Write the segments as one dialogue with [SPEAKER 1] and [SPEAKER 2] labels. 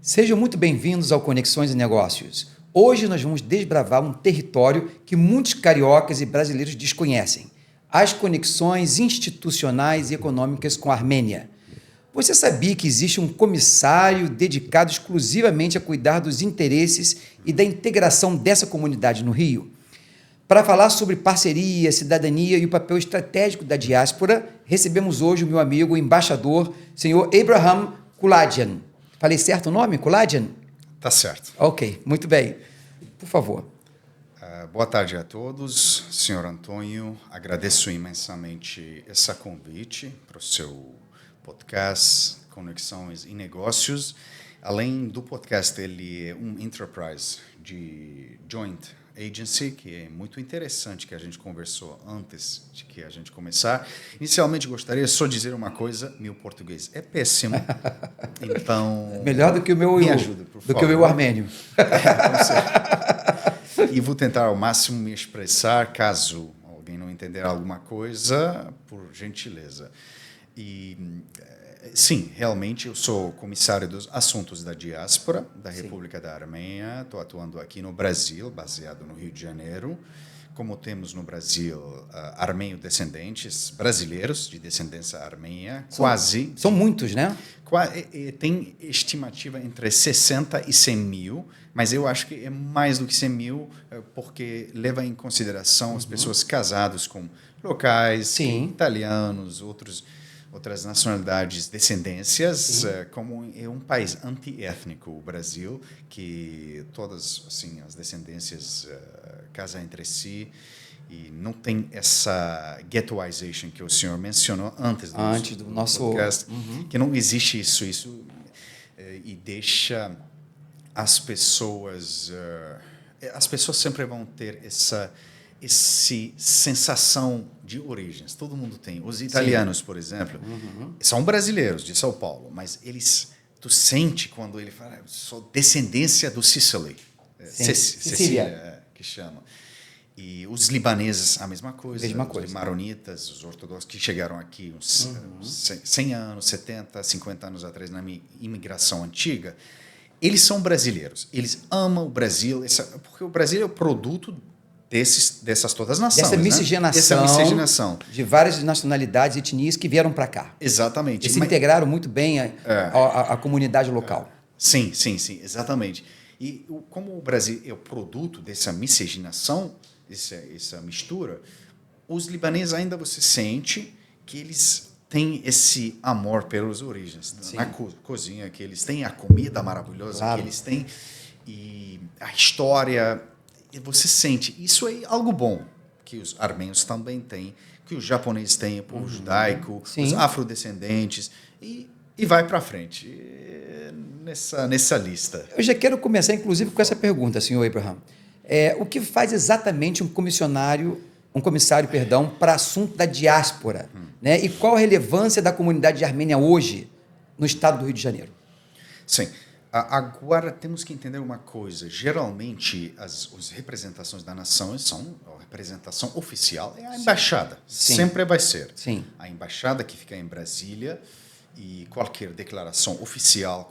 [SPEAKER 1] Sejam muito bem-vindos ao Conexões e Negócios. Hoje nós vamos desbravar um território que muitos cariocas e brasileiros desconhecem: as conexões institucionais e econômicas com a Armênia. Você sabia que existe um comissário dedicado exclusivamente a cuidar dos interesses e da integração dessa comunidade no Rio? Para falar sobre parceria, cidadania e o papel estratégico da diáspora, recebemos hoje o meu amigo, o embaixador, senhor Abraham Kuladian. Falei certo o nome? Kuladian?
[SPEAKER 2] Tá certo.
[SPEAKER 1] Ok, muito bem. Por favor.
[SPEAKER 2] Boa tarde a todos, senhor Antônio. Agradeço imensamente esse convite para o seu podcast Conexões e Negócios. Além do podcast, ele é um enterprise de joint agency, que é muito interessante, que a gente conversou antes de que a gente começar. Inicialmente, gostaria só de dizer uma coisa: meu português é péssimo, então...
[SPEAKER 1] Melhor do que o meu,
[SPEAKER 2] me ajuda, por favor.
[SPEAKER 1] Do que o meu armênio.
[SPEAKER 2] E vou tentar ao máximo me expressar, caso alguém não entender alguma coisa, por gentileza. Sim, realmente eu sou comissário dos assuntos da diáspora da República da Armênia. Estou atuando aqui no Brasil, baseado no Rio de Janeiro. Como temos no Brasil armênio-descendentes brasileiros de descendência armênia, quase...
[SPEAKER 1] São muitos, né?
[SPEAKER 2] Tem estimativa entre 60 e 100 mil, mas eu acho que é mais do que 100 mil, porque leva em consideração as pessoas casadas com locais, italianos, outras nacionalidades, descendências, como é um país antiétnico, o Brasil, que todas assim, as descendências casam entre si e não tem essa ghettoization que o senhor mencionou antes do nosso podcast, que não existe isso e deixa as pessoas sempre vão ter essa sensação de origens. Todo mundo tem. Os italianos, por exemplo, são brasileiros de São Paulo, mas tu sente quando ele fala, sou descendência do Sicily. Sicília, que chama. E os libaneses, a mesma coisa. Os maronitas, os ortodoxos que chegaram aqui uns 100 anos, 70, 50 anos atrás, na minha imigração antiga, eles são brasileiros. Eles amam o Brasil, porque o Brasil é o produto dessas todas as nações.
[SPEAKER 1] Essa miscigenação de várias nacionalidades e etnias que vieram para cá.
[SPEAKER 2] Exatamente.
[SPEAKER 1] E se integraram muito bem à comunidade local.
[SPEAKER 2] Sim, exatamente. E como o Brasil é o produto dessa miscigenação, essa mistura, os libaneses ainda você sente que eles têm esse amor pelas origens. Na cozinha, que eles têm a comida maravilhosa que eles têm e a história... E você sente, isso é algo bom, que os armênios também têm, que os japoneses têm, o povo judaico, os afrodescendentes, e vai para frente nessa lista.
[SPEAKER 1] Eu já quero começar, inclusive, com essa pergunta, senhor Abraham. O que faz exatamente um comissário, para assunto da diáspora? Né? E qual a relevância da comunidade armênia hoje no estado do Rio de Janeiro?
[SPEAKER 2] Sim. Agora, temos que entender uma coisa. Geralmente, as representações da nação a representação oficial é a embaixada. Sempre vai ser. A embaixada que fica em Brasília e qualquer declaração oficial,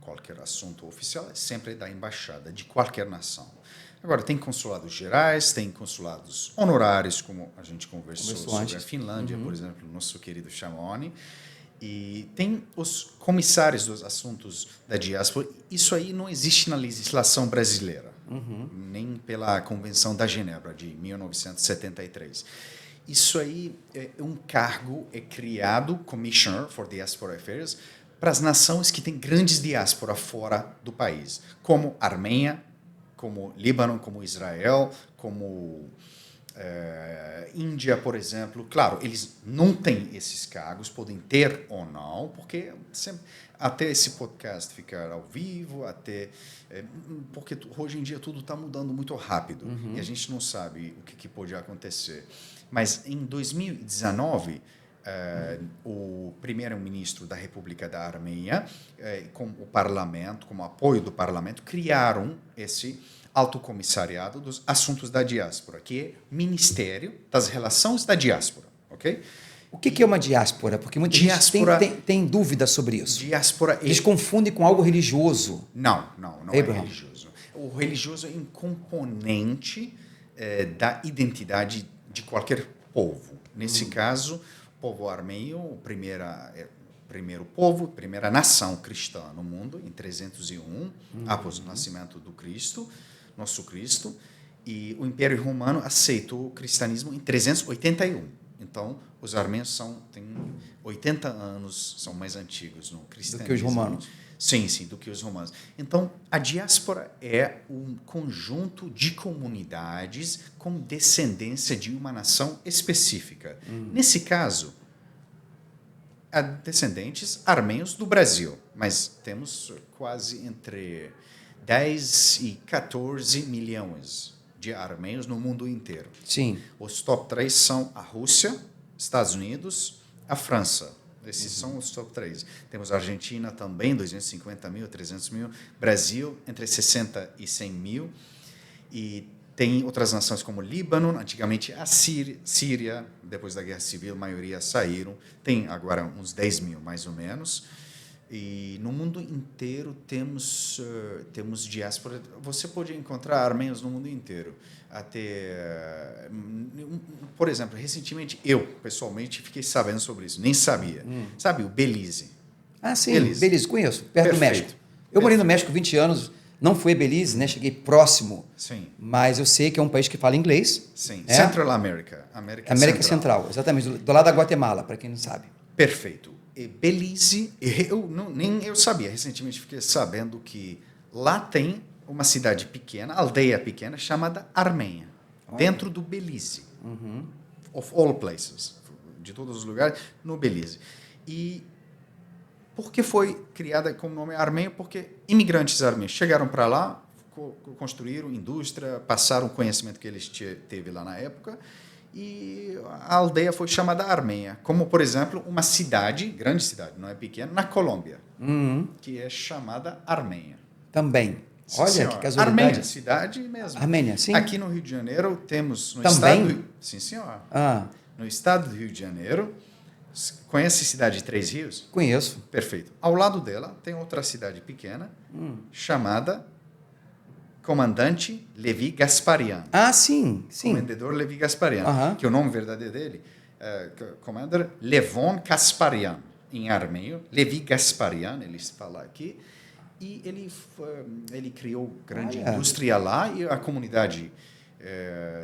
[SPEAKER 2] qualquer assunto oficial é sempre da embaixada, de qualquer nação. Agora, tem consulados gerais, tem consulados honorários, como a gente conversou sobre a Finlândia, por exemplo, o nosso querido Chamoni. E tem os comissários dos assuntos da diáspora. Isso aí não existe na legislação brasileira, nem pela Convenção da Genebra, de 1973. Isso aí é um cargo criado, Commissioner for Diaspora Affairs, para as nações que têm grandes diáspora fora do país, como Armênia, como Líbano, como Israel, como... Índia, por exemplo, claro, eles não têm esses cargos, podem ter ou não, porque até esse podcast ficar ao vivo, porque hoje em dia tudo está mudando muito rápido e a gente não sabe o que pode acontecer. Mas em 2019, o primeiro-ministro da República da Armênia, com o parlamento, com o apoio do parlamento, criaram esse Alto Comissariado dos Assuntos da Diáspora, que é Ministério das Relações da Diáspora, ok?
[SPEAKER 1] O que é uma diáspora? Porque muita gente tem dúvida sobre isso.
[SPEAKER 2] Diáspora
[SPEAKER 1] Eles confundem com algo religioso.
[SPEAKER 2] Não é religioso. O religioso é um componente da identidade de qualquer povo. Nesse caso, o povo armênio, primeiro povo, primeira nação cristã no mundo, em 301, após o nascimento do Cristo, nosso Cristo, e o Império Romano aceitou o cristianismo em 381. Então, os armênios têm 80 anos, são mais antigos no cristianismo.
[SPEAKER 1] Do que os romanos.
[SPEAKER 2] Sim, do que os romanos. Então, a diáspora é um conjunto de comunidades com descendência de uma nação específica. Nesse caso, há descendentes armênios do Brasil, mas temos quase entre 10 e 14 milhões de armênios no mundo inteiro.
[SPEAKER 1] Sim.
[SPEAKER 2] Os top 3 são a Rússia, Estados Unidos, a França. Esses são os top 3. Temos a Argentina também, 250 mil, 300 mil. Brasil, entre 60 e 100 mil. E tem outras nações como Líbano, antigamente a Síria, depois da Guerra Civil, a maioria saíram. Tem agora uns 10 mil, mais ou menos. E no mundo inteiro temos diáspora. Você pode encontrar armênios no mundo inteiro. Até, por exemplo, recentemente, eu, pessoalmente, fiquei sabendo sobre isso. Nem sabia. Sabe o Belize?
[SPEAKER 1] Ah, sim. Belize, conheço. Perto do México. Eu morei no México 20 anos. Não fui a Belize, né? Cheguei próximo.
[SPEAKER 2] Sim.
[SPEAKER 1] Mas eu sei que é um país que fala inglês.
[SPEAKER 2] Sim. Central America.
[SPEAKER 1] América Central, exatamente. Do lado da Guatemala, para quem não sabe.
[SPEAKER 2] Perfeito. E Belize, nem eu sabia. Recentemente fiquei sabendo que lá tem uma cidade pequena, aldeia pequena, chamada Armênia, dentro do Belize. Of all places, de todos os lugares, no Belize. E por que foi criada com o nome Armênia? Porque imigrantes armênios chegaram para lá, construíram indústria, passaram o conhecimento que eles teve lá na época, e a aldeia foi chamada Armênia, como, por exemplo, uma cidade, grande cidade, não é pequena, na Colômbia, que é chamada Armênia.
[SPEAKER 1] Também. Olha,
[SPEAKER 2] senhora.
[SPEAKER 1] Que casualidade.
[SPEAKER 2] Armênia, cidade mesmo.
[SPEAKER 1] Armênia, sim.
[SPEAKER 2] Aqui no Rio de Janeiro temos... No
[SPEAKER 1] também?
[SPEAKER 2] Estado, sim, senhora. No estado do Rio de Janeiro, conhece a cidade de Três Rios?
[SPEAKER 1] Conheço.
[SPEAKER 2] Perfeito. Ao lado dela tem outra cidade pequena, chamada Comandante Levi Gasparian.
[SPEAKER 1] Ah, sim.
[SPEAKER 2] Comendador Levi Gasparian, que é o nome verdadeiro dele, Commander Levon Gasparian, em armênio. Levi Gasparian, eles falam aqui. E ele criou grande indústria lá, e a comunidade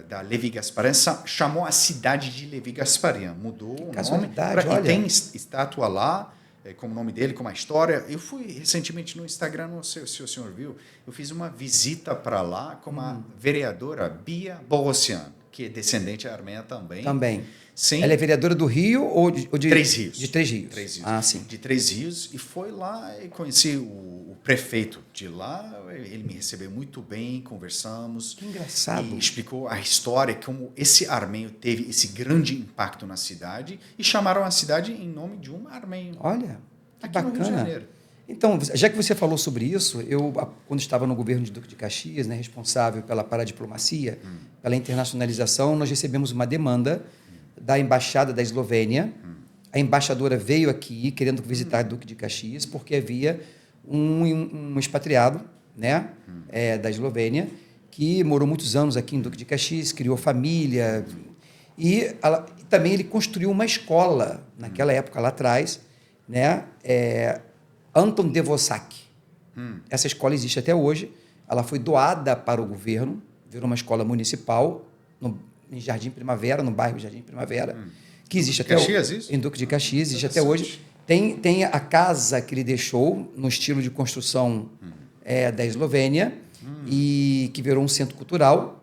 [SPEAKER 2] da Levi Gasparian chamou a cidade de Levi Gasparian. Mudou o nome. E tem estátua lá, com o nome dele, com a história. Eu fui recentemente no Instagram, não sei se o senhor viu, eu fiz uma visita para lá com a vereadora Bia Bogossian, que é descendente armênia também.
[SPEAKER 1] Também.
[SPEAKER 2] Sim.
[SPEAKER 1] Ela é vereadora do Rio ou de
[SPEAKER 2] Três Rios.
[SPEAKER 1] De Três Rios.
[SPEAKER 2] Três Rios.
[SPEAKER 1] Ah, sim.
[SPEAKER 2] De Três Rios, e foi lá e conheci o prefeito de lá. Ele me recebeu muito bem, conversamos.
[SPEAKER 1] Que engraçado.
[SPEAKER 2] E explicou a história, como esse armênio teve esse grande impacto na cidade, e chamaram a cidade em nome de um armênio.
[SPEAKER 1] Olha, que
[SPEAKER 2] aqui
[SPEAKER 1] bacana.
[SPEAKER 2] No Rio de Janeiro.
[SPEAKER 1] Então, já que você falou sobre isso, eu, quando estava no governo de Duque de Caxias, né, responsável pela paradiplomacia, pela internacionalização, nós recebemos uma demanda da Embaixada da Eslovênia. A embaixadora veio aqui querendo visitar Duque de Caxias, porque havia um expatriado, né, da Eslovênia, que morou muitos anos aqui em Duque de Caxias, criou família, e também ele construiu uma escola, naquela época lá atrás, né, Anton Dvořák. Essa escola existe até hoje, ela foi doada para o governo, virou uma escola municipal, em Jardim Primavera, no bairro Jardim Primavera, que existe até hoje. Em Duque de Caxias, existe até hoje. Tem a casa que ele deixou, no estilo de construção da Eslovênia, e que virou um centro cultural.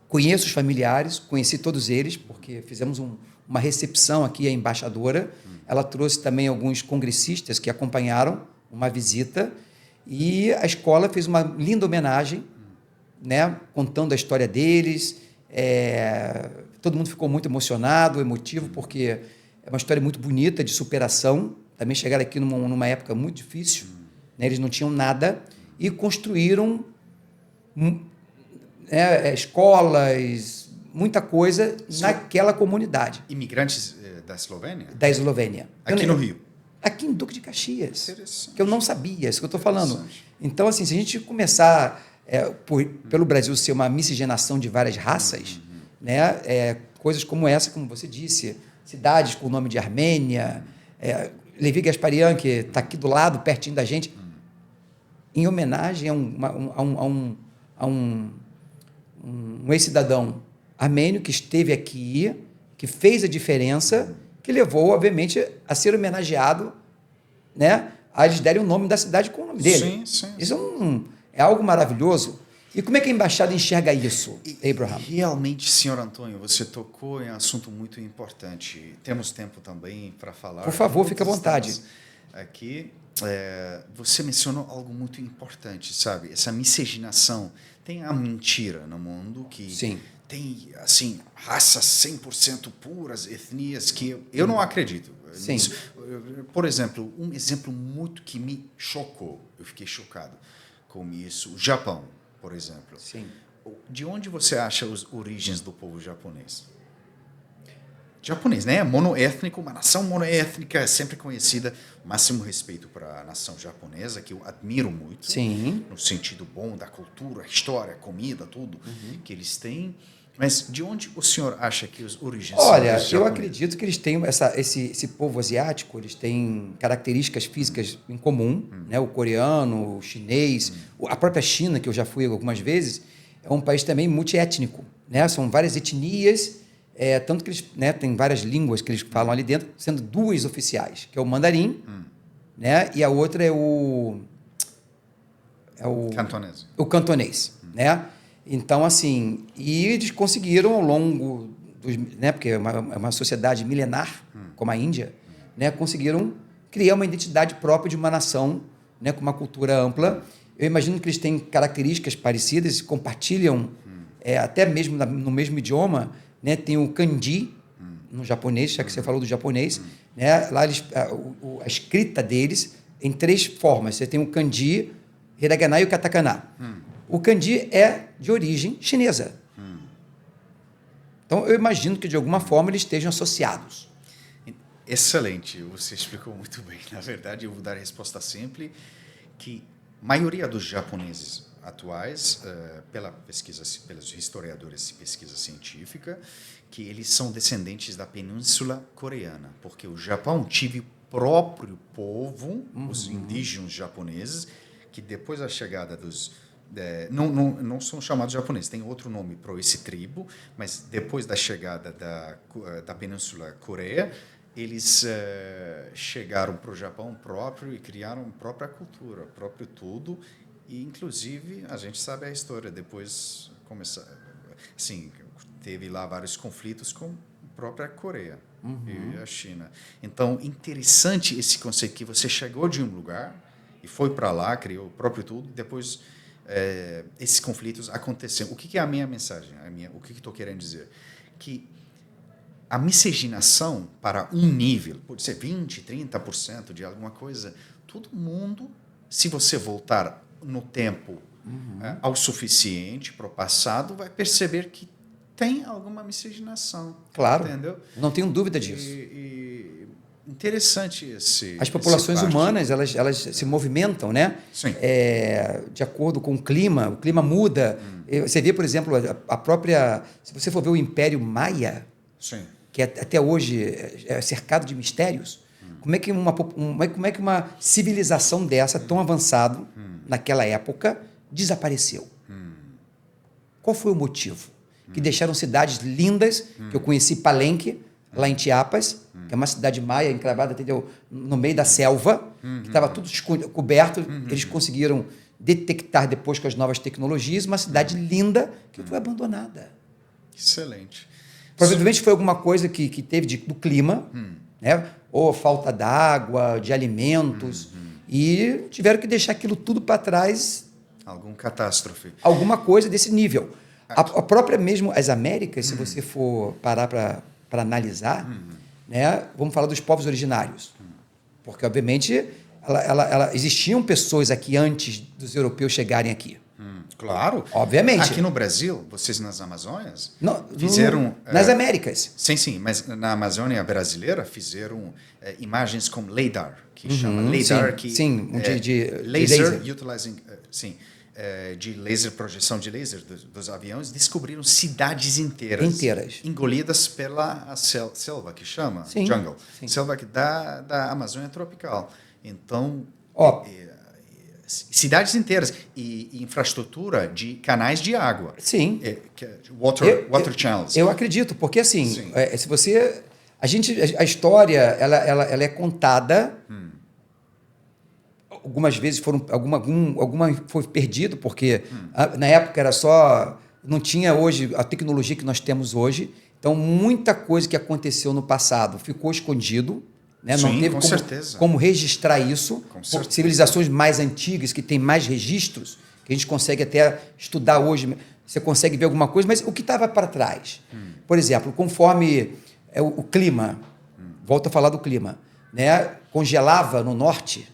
[SPEAKER 1] Conheço os familiares, conheci todos eles, porque fizemos uma recepção aqui, a embaixadora. Ela trouxe também alguns congressistas que acompanharam uma visita, e a escola fez uma linda homenagem, né, contando a história deles. Todo mundo ficou muito emocionado, emotivo, porque é uma história muito bonita de superação. Também chegaram aqui numa época muito difícil, né? Eles não tinham nada e construíram escolas, muita coisa naquela comunidade.
[SPEAKER 2] Imigrantes da Eslovênia?
[SPEAKER 1] Da Eslovênia.
[SPEAKER 2] Aqui no Rio?
[SPEAKER 1] Aqui em Duque de Caxias. Que eu não sabia, isso que eu estou falando. Então, assim, se a gente começar pelo Brasil ser uma miscigenação de várias raças, né, coisas como essa, como você disse, cidades com o nome de Armênia, Levi Gasparian, que está aqui do lado, pertinho da gente, em homenagem a um ex-cidadão armênio que esteve aqui, que fez a diferença, que levou, obviamente, a ser homenageado, né? A eles derem o nome da cidade com o nome dele.
[SPEAKER 2] Sim.
[SPEAKER 1] Isso é algo maravilhoso. E como é que a embaixada enxerga isso, Abraham?
[SPEAKER 2] Realmente, senhor Antônio, você tocou em um assunto muito importante. Temos tempo também para falar.
[SPEAKER 1] Por favor, fique à vontade.
[SPEAKER 2] Aqui, você mencionou algo muito importante, sabe? Essa miscigenação. Tem a mentira no mundo que tem, assim, raças 100% puras, etnias que eu não acredito.
[SPEAKER 1] Sim.
[SPEAKER 2] Por exemplo, um exemplo muito que me chocou, eu fiquei chocado com isso, o Japão, por exemplo.
[SPEAKER 1] Sim.
[SPEAKER 2] De onde você acha as origens do povo japonês? Japonês, né? Monoétnico, uma nação monoétnica, sempre conhecida. Máximo respeito para a nação japonesa, que eu admiro muito.
[SPEAKER 1] Sim.
[SPEAKER 2] No sentido bom da cultura, história, comida, tudo que eles têm. Mas de onde o senhor acha que as origens são?
[SPEAKER 1] Olha, eu acredito que eles têm esse povo asiático, eles têm características físicas em comum, né? O coreano, o chinês, a própria China, que eu já fui algumas vezes, é um país também multiétnico, né? São várias etnias, tanto que eles, né, tem várias línguas que eles falam ali dentro, sendo duas oficiais, que é o mandarim, né? E a outra é o
[SPEAKER 2] cantonês.
[SPEAKER 1] O cantonês, né? Então, assim, e eles conseguiram ao longo dos, né, porque é uma sociedade milenar, como a Índia, né, conseguiram criar uma identidade própria de uma nação, né, com uma cultura ampla. Eu imagino que eles têm características parecidas, compartilham, até mesmo no mesmo idioma, né, tem o kanji no japonês, já que você falou do japonês, né, lá eles, a escrita deles em 3 formas. Você tem o kanji, hiragana e o katakana. O kanji é de origem chinesa. Então, eu imagino que, de alguma forma, eles estejam associados.
[SPEAKER 2] Excelente, você explicou muito bem. Na verdade, eu vou dar a resposta simples, que a maioria dos japoneses atuais, pelos historiadores de pesquisa científica, que eles são descendentes da Península Coreana, porque o Japão teve o próprio povo, os indígenas japoneses, que depois da chegada dos... não são chamados japoneses, tem outro nome para esse tribo, mas depois da chegada da Península Coreia, eles chegaram para o Japão próprio e criaram a própria cultura, próprio tudo, e inclusive a gente sabe a história, depois assim, teve lá vários conflitos com a própria Coreia e a China. Então, interessante esse conceito que você chegou de um lugar e foi para lá, criou o próprio tudo, depois esses conflitos aconteceram. O que é a minha mensagem? O que estou querendo dizer? Que a miscigenação para um nível, pode ser 20%, 30% de alguma coisa, todo mundo, se você voltar no tempo ao suficiente para o passado, vai perceber que tem alguma miscigenação.
[SPEAKER 1] Claro,
[SPEAKER 2] entendeu?
[SPEAKER 1] Não tenho dúvida disso.
[SPEAKER 2] Interessante esse...
[SPEAKER 1] As populações humanas, elas se movimentam, né?
[SPEAKER 2] Sim.
[SPEAKER 1] De acordo com o clima muda. Você vê, por exemplo, a própria... Se você for ver o Império Maia,
[SPEAKER 2] Sim.
[SPEAKER 1] que até hoje é cercado de mistérios, como é que uma civilização dessa, tão avançada, naquela época, desapareceu? Qual foi o motivo? Que deixaram cidades lindas, que eu conheci Palenque, lá em Chiapas, que é uma cidade maia encravada, entendeu? No meio da selva, que estava tudo coberto. Eles conseguiram detectar, depois com as novas tecnologias, uma cidade linda que foi abandonada.
[SPEAKER 2] Excelente.
[SPEAKER 1] Provavelmente foi alguma coisa que teve do clima, né? Ou falta d'água, de alimentos, e tiveram que deixar aquilo tudo para trás.
[SPEAKER 2] Alguma catástrofe.
[SPEAKER 1] Alguma coisa desse nível. A própria mesmo, as Américas, se você for parar para analisar, né? Vamos falar dos povos originários. Porque, obviamente, existiam pessoas aqui antes dos europeus chegarem aqui.
[SPEAKER 2] Claro.
[SPEAKER 1] Obviamente.
[SPEAKER 2] Aqui no Brasil, vocês nas Amazônias
[SPEAKER 1] Não,
[SPEAKER 2] fizeram...
[SPEAKER 1] nas Américas.
[SPEAKER 2] Sim, mas na Amazônia brasileira fizeram imagens com LiDAR, que chama LiDAR,
[SPEAKER 1] sim,
[SPEAKER 2] que
[SPEAKER 1] sim, de
[SPEAKER 2] laser, utilizing, de laser, projeção de laser dos aviões, descobriram cidades inteiras. Engolidas pela selva, que chama jungle. Sim. Selva da Amazônia tropical. Então, cidades inteiras e infraestrutura de canais de água.
[SPEAKER 1] Sim.
[SPEAKER 2] Water channels.
[SPEAKER 1] Eu acredito, porque assim, se você... A história, ela é contada... Algumas vezes alguma foi perdido, porque na época era só... Não tinha hoje a tecnologia que nós temos hoje. Então, muita coisa que aconteceu no passado ficou escondido. Né?
[SPEAKER 2] Sim,
[SPEAKER 1] não teve como registrar isso. Civilizações mais antigas, que têm mais registros, que a gente consegue até estudar hoje, você consegue ver alguma coisa, mas o que estava para trás? Por exemplo, conforme o clima, volto a falar do clima, né? Congelava no norte,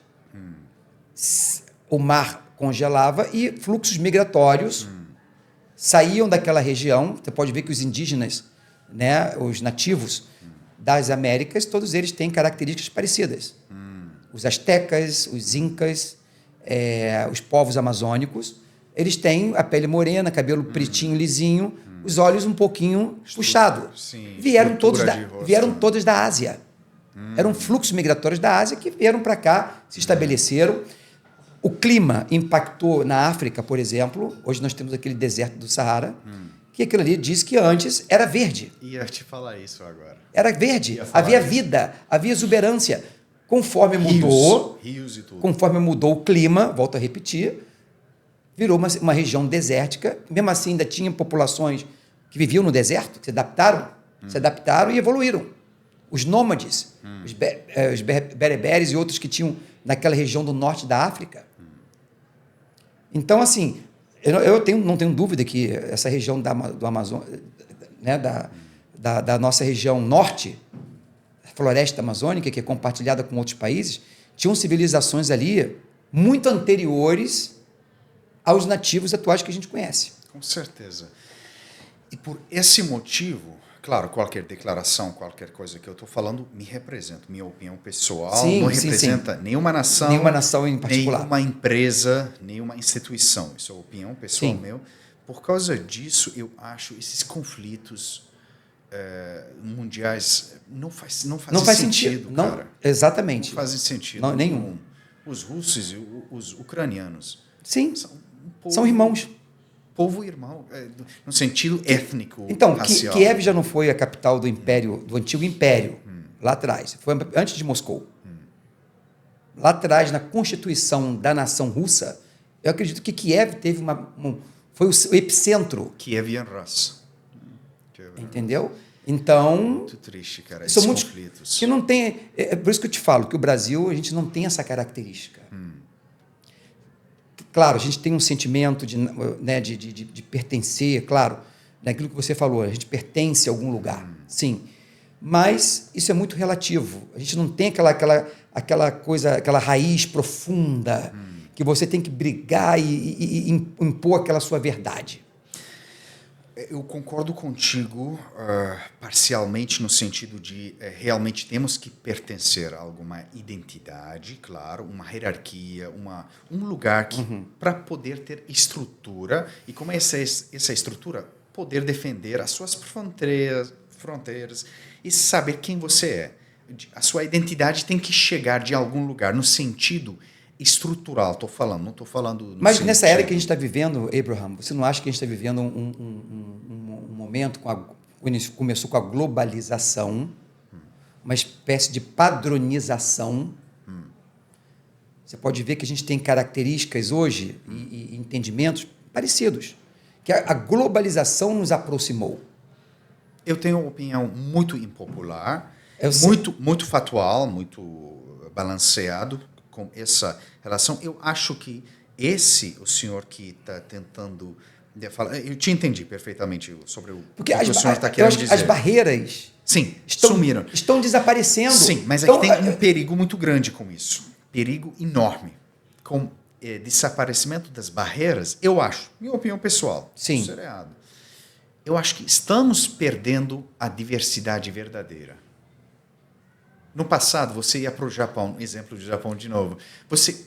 [SPEAKER 1] o mar congelava e fluxos migratórios saíam daquela região. Você pode ver que os indígenas, né, os nativos das Américas, todos eles têm características parecidas. Os astecas, os incas, os povos amazônicos, eles têm a pele morena, cabelo pretinho, lisinho, os olhos um pouquinho puxados. Vieram todos da Ásia. Eram fluxos migratórios da Ásia que vieram para cá, se estabeleceram. O clima impactou na África, por exemplo. Hoje nós temos aquele deserto do Saara, que aquilo ali diz que antes era verde.
[SPEAKER 2] Ia te falar isso agora.
[SPEAKER 1] Era verde, havia vida, havia exuberância. Conforme mudou,
[SPEAKER 2] rios e tudo.
[SPEAKER 1] Conforme mudou o clima, volto a repetir, virou uma região desértica. Mesmo assim, ainda tinha populações que viviam no deserto, que se adaptaram e evoluíram. Os nômades, os bereberes e outros que tinham naquela região do norte da África. Então, assim, não tenho dúvida que essa região do Amazonas, né, da nossa região norte, a floresta amazônica, que é compartilhada com outros países, tinham civilizações ali muito anteriores aos nativos atuais que a gente conhece.
[SPEAKER 2] Com certeza. E por esse motivo, claro, qualquer declaração, qualquer coisa que eu estou falando, me representa. Minha opinião pessoal não representa nenhuma nação em particular, nenhuma empresa, nenhuma instituição. Isso é a opinião pessoal meu. Por causa disso, eu acho esses conflitos mundiais não fazem sentido, cara.
[SPEAKER 1] Não, exatamente.
[SPEAKER 2] Não fazem sentido.
[SPEAKER 1] Não, nenhum.
[SPEAKER 2] Os russos e os ucranianos
[SPEAKER 1] são irmãos.
[SPEAKER 2] Povo irmão, no sentido étnico,
[SPEAKER 1] então,
[SPEAKER 2] racial.
[SPEAKER 1] Kiev já não foi a capital do império, do antigo império, lá atrás. Foi antes de Moscou. Lá atrás, na constituição da nação russa, eu acredito que Kiev teve foi o epicentro.
[SPEAKER 2] Kievian Rus.
[SPEAKER 1] Entendeu? Então...
[SPEAKER 2] Muito triste, cara, esses conflitos.
[SPEAKER 1] Que não tem... por isso que eu te falo que o Brasil, a gente não tem essa característica. Claro, a gente tem um sentimento de pertencer, claro, naquilo que você falou, a gente pertence a algum lugar, sim. Mas isso é muito relativo. A gente não tem aquela coisa, aquela raiz profunda que você tem que brigar e impor aquela sua verdade.
[SPEAKER 2] Eu concordo contigo parcialmente no sentido de realmente temos que pertencer a alguma identidade, claro, uma hierarquia, um lugar para poder ter estrutura e como essa estrutura poder defender as suas fronteiras e saber quem você é. A sua identidade tem que chegar de algum lugar no sentido estrutural, não estou falando...
[SPEAKER 1] Mas nessa era que a gente está vivendo, Abraham, você não acha que a gente está vivendo um momento, começou com a globalização, uma espécie de padronização? Você pode ver que a gente tem características hoje e entendimentos parecidos, que a globalização nos aproximou.
[SPEAKER 2] Eu tenho uma opinião muito impopular, muito factual, muito balanceado, com essa relação. Eu acho que o senhor que está tentando falar, eu te entendi perfeitamente sobre o que o senhor está querendo dizer.
[SPEAKER 1] As barreiras
[SPEAKER 2] sumiram.
[SPEAKER 1] Estão desaparecendo.
[SPEAKER 2] Sim, mas aqui tem um perigo muito grande com isso. Perigo enorme. Com desaparecimento das barreiras, eu acho, minha opinião pessoal,
[SPEAKER 1] sim,
[SPEAKER 2] isso é errado. Eu acho que estamos perdendo a diversidade verdadeira. No passado, você ia para o Japão, exemplo do Japão de novo, você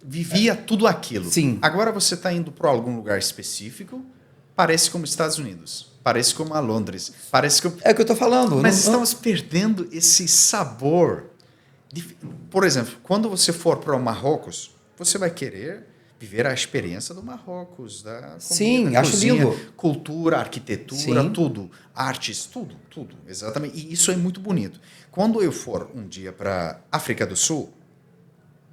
[SPEAKER 2] vivia tudo aquilo.
[SPEAKER 1] Sim.
[SPEAKER 2] Agora você está indo para algum lugar específico, parece como Estados Unidos, parece como a Londres, parece como...
[SPEAKER 1] É o que eu estou falando.
[SPEAKER 2] Mas estamos perdendo esse sabor. Por exemplo, quando você for para o Marrocos, você vai querer viver a experiência do Marrocos, da comida,
[SPEAKER 1] sim,
[SPEAKER 2] da
[SPEAKER 1] acho
[SPEAKER 2] cozinha,
[SPEAKER 1] lindo.
[SPEAKER 2] cultura, arquitetura, sim, tudo, artes, tudo, exatamente. E isso é muito bonito. Quando eu for um dia para África do Sul,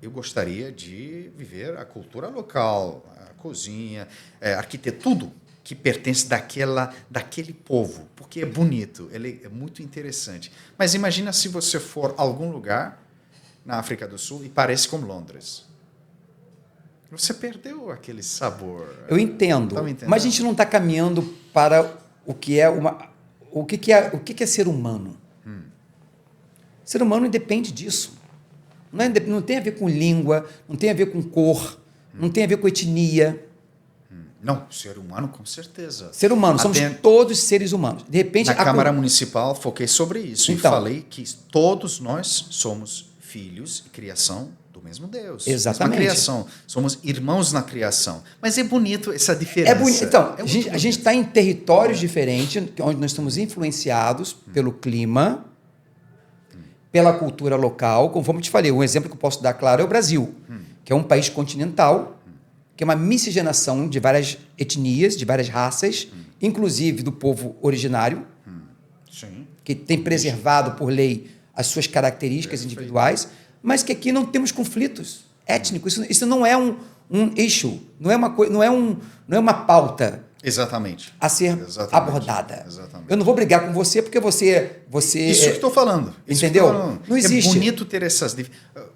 [SPEAKER 2] eu gostaria de viver a cultura local, a cozinha, arquitetura, tudo que pertence daquele povo, porque é bonito, ele é muito interessante. Mas imagina se você for a algum lugar na África do Sul e parece com Londres. Você perdeu aquele sabor.
[SPEAKER 1] Eu entendo, mas a gente não está caminhando para o que é o que é ser humano. Ser humano independe disso. Não tem a ver com língua, não tem a ver com cor, não tem a ver com etnia.
[SPEAKER 2] Não, ser humano com certeza.
[SPEAKER 1] Ser humano, somos todos seres humanos. De repente,
[SPEAKER 2] na Câmara Municipal foquei sobre isso e falei que todos nós somos filhos e criação do mesmo Deus.
[SPEAKER 1] Exatamente.
[SPEAKER 2] Mesma criação. Somos irmãos na criação. Mas é bonito essa diferença.
[SPEAKER 1] É bonito. Então, a gente está em territórios diferentes, onde nós estamos influenciados pelo clima, pela cultura local. Conforme eu te falei, um exemplo que eu posso dar claro é o Brasil, que é um país continental, que é uma miscigenação de várias etnias, de várias raças, inclusive do povo originário,
[SPEAKER 2] sim,
[SPEAKER 1] que tem preservado por lei as suas características individuais, mas que aqui não temos conflitos étnicos. Isso não é um issue, não é uma pauta
[SPEAKER 2] exatamente
[SPEAKER 1] a ser abordada.
[SPEAKER 2] Exatamente.
[SPEAKER 1] Eu não vou brigar com você porque você
[SPEAKER 2] isso que estou falando.
[SPEAKER 1] Entendeu? Não existe.
[SPEAKER 2] É bonito ter essas...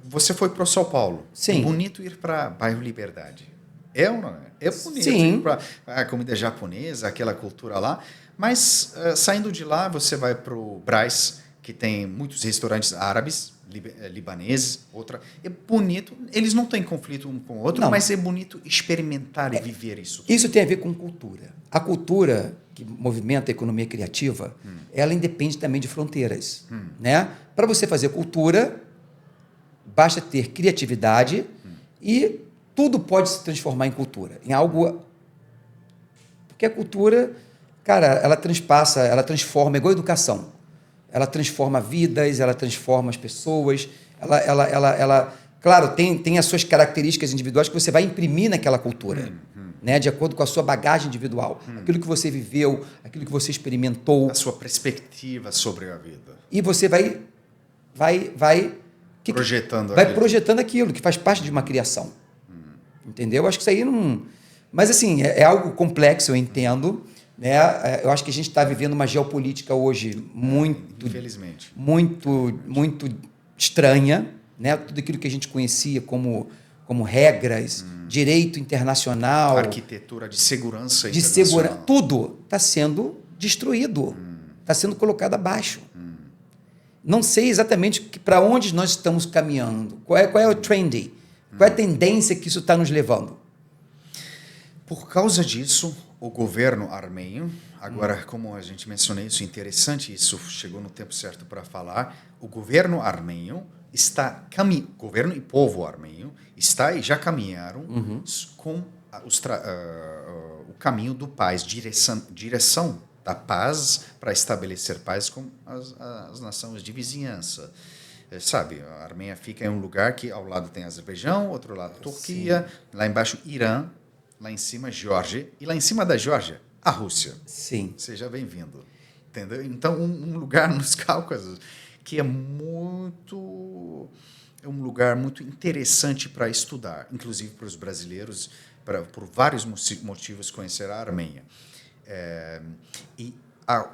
[SPEAKER 2] Você foi para São Paulo.
[SPEAKER 1] Sim.
[SPEAKER 2] É bonito ir para bairro Liberdade. É ou não é? É bonito.
[SPEAKER 1] Sim.
[SPEAKER 2] Ir para a comida japonesa, aquela cultura lá. Mas saindo de lá, você vai para o Brás, que tem muitos restaurantes árabes, libaneses, outra. É bonito. Eles não têm conflito um com o outro, mas é bonito experimentar e viver isso.
[SPEAKER 1] Isso tem a ver com cultura. A cultura que movimenta a economia criativa, ela independe também de fronteiras. Né? Para você fazer cultura, basta ter criatividade e tudo pode se transformar em cultura, em algo... Porque a cultura, cara, ela transforma, é igual a educação. Ela transforma vidas, ela transforma as pessoas, ela claro, tem as suas características individuais que você vai imprimir naquela cultura, né, de acordo com a sua bagagem individual, aquilo que você viveu, aquilo que você experimentou.
[SPEAKER 2] A sua perspectiva sobre a vida.
[SPEAKER 1] E você vai projetando aquilo que faz parte de uma criação. Entendeu? Acho que isso aí não... Mas, assim, é algo complexo, eu entendo. Né? Eu acho que a gente está vivendo uma geopolítica hoje muito...
[SPEAKER 2] Infelizmente.
[SPEAKER 1] Muito estranha. Né? Tudo aquilo que a gente conhecia como regras, direito internacional...
[SPEAKER 2] Arquitetura de segurança internacional.
[SPEAKER 1] Tudo está sendo destruído. Está sendo colocado abaixo. Não sei exatamente para onde nós estamos caminhando. Qual é o trendy? Qual é a tendência que isso está nos levando?
[SPEAKER 2] Por causa disso, o governo armênio, agora, como a gente mencionou isso, interessante, isso chegou no tempo certo para falar, o governo armênio governo e povo armênio está e já caminharam com o caminho do paz, direção da paz para estabelecer paz com as nações de vizinhança. Sabe, a Armênia fica em um lugar que ao lado tem Azerbaijão, outro lado Turquia, lá embaixo Irã, lá em cima Geórgia e lá em cima da Geórgia a Rússia.
[SPEAKER 1] Sim.
[SPEAKER 2] Seja bem-vindo. Entendeu? Então, um lugar nos Cáucasos que é um lugar muito interessante para estudar, inclusive para os brasileiros, por vários motivos conhecer a Armênia.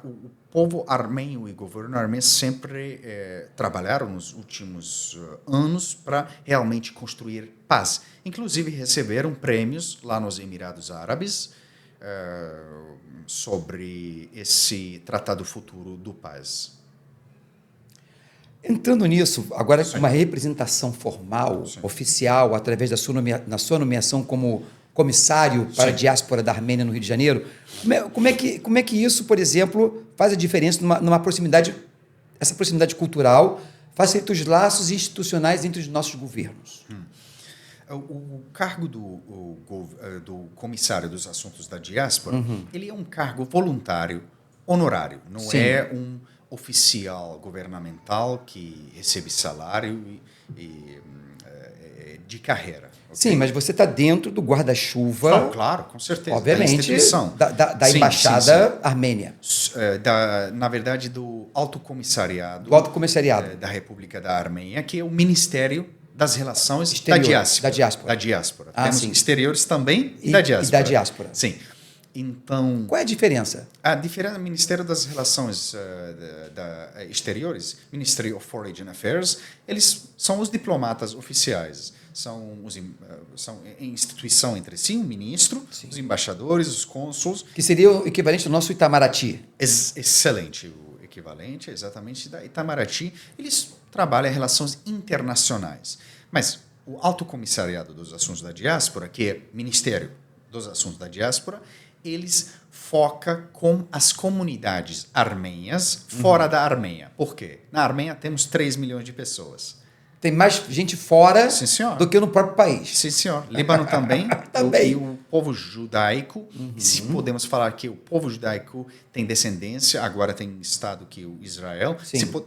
[SPEAKER 2] O povo armênio e o governo armênio sempre trabalharam nos últimos anos para realmente construir paz. Inclusive, receberam prêmios lá nos Emirados Árabes sobre esse tratado futuro do paz.
[SPEAKER 1] Entrando nisso, agora uma representação formal, oficial, através da na sua nomeação como comissário para a diáspora da Armênia no Rio de Janeiro, como é que isso, por exemplo, faz a diferença numa proximidade, essa proximidade cultural facilita os laços institucionais entre os nossos governos?
[SPEAKER 2] O cargo do comissário dos assuntos da diáspora, ele é um cargo voluntário, honorário, não é um oficial governamental que recebe salário de carreira. Okay?
[SPEAKER 1] Sim, mas você está dentro do guarda-chuva.
[SPEAKER 2] Claro, com certeza.
[SPEAKER 1] Obviamente, da embaixada armênia.
[SPEAKER 2] Na verdade, do Alto Comissariado.
[SPEAKER 1] Do Alto Comissariado.
[SPEAKER 2] Da República da Armênia, que é o Ministério das Relações
[SPEAKER 1] da diáspora.
[SPEAKER 2] Da diáspora.
[SPEAKER 1] Temos
[SPEAKER 2] exteriores também e da diáspora.
[SPEAKER 1] E da diáspora.
[SPEAKER 2] Sim. Então,
[SPEAKER 1] qual é a diferença?
[SPEAKER 2] A diferença do Ministério das Relações Exteriores, Ministry of Foreign Affairs, eles são os diplomatas oficiais, são em instituição entre si, um ministro, os embaixadores, os cônsuls.
[SPEAKER 1] Que seria o equivalente ao nosso Itamaraty.
[SPEAKER 2] Excelente, o equivalente exatamente da Itamaraty. Eles trabalham em relações internacionais. Mas o Alto Comissariado dos Assuntos da Diáspora, que é Ministério dos Assuntos da Diáspora, eles focam com as comunidades armênias fora da Armênia. Por quê? Na Armênia temos 3 milhões de pessoas.
[SPEAKER 1] Tem mais gente fora do que no próprio país.
[SPEAKER 2] Sim, senhor. Líbano também.
[SPEAKER 1] Também.
[SPEAKER 2] E o povo judaico, se podemos falar que o povo judaico tem descendência, agora tem Estado que é o Israel,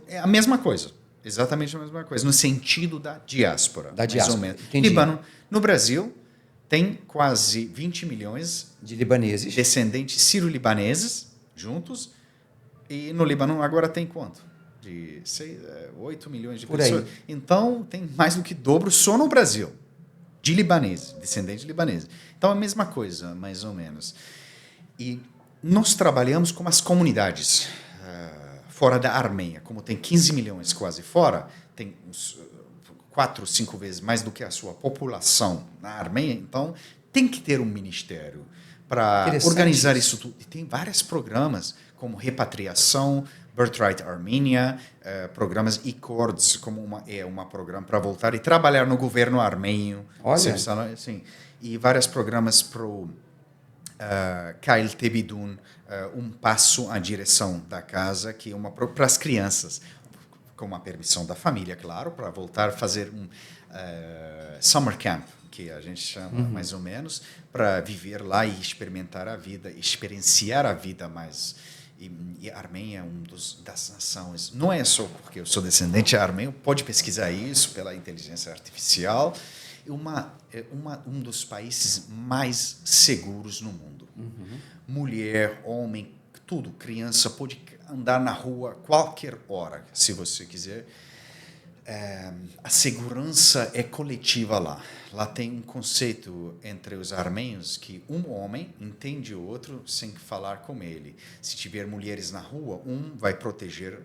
[SPEAKER 2] é a mesma coisa. Exatamente a mesma coisa, no sentido da diáspora.
[SPEAKER 1] Da diáspora.
[SPEAKER 2] Mais ou menos. Líbano, no Brasil, tem quase 20 milhões
[SPEAKER 1] de libaneses,
[SPEAKER 2] descendentes sírio-libaneses juntos, e no Líbano agora tem quanto? De 8 milhões de pessoas. Aí. Então, tem mais do que dobro só no Brasil, de libaneses, descendentes libaneses. Então, é a mesma coisa, mais ou menos. E nós trabalhamos com as comunidades fora da Armênia. Como tem 15 milhões quase fora, tem uns 4, 5 vezes mais do que a sua população na Armênia, então tem que ter um ministério para organizar isso tudo. E tem vários programas, como repatriação, Birthright Armenia, programas e-cords, como uma programa para voltar e trabalhar no governo armênio.
[SPEAKER 1] Olha.
[SPEAKER 2] Assim, e vários programas para o Kail Tebidun, um passo à direção da casa, que é para as crianças, com a permissão da família, claro, para voltar a fazer um summer camp, que a gente chama mais ou menos, para viver lá e experimentar a vida, experienciar a vida mais. E a Armênia é das nações, não é só porque eu sou descendente armênio, pode pesquisar isso pela inteligência artificial, é um dos países mais seguros no mundo. Mulher, homem, tudo, criança, pode andar na rua qualquer hora, se você quiser. A segurança é coletiva lá. Lá tem um conceito entre os armênios que um homem entende o outro sem falar com ele. Se tiver mulheres na rua, um vai proteger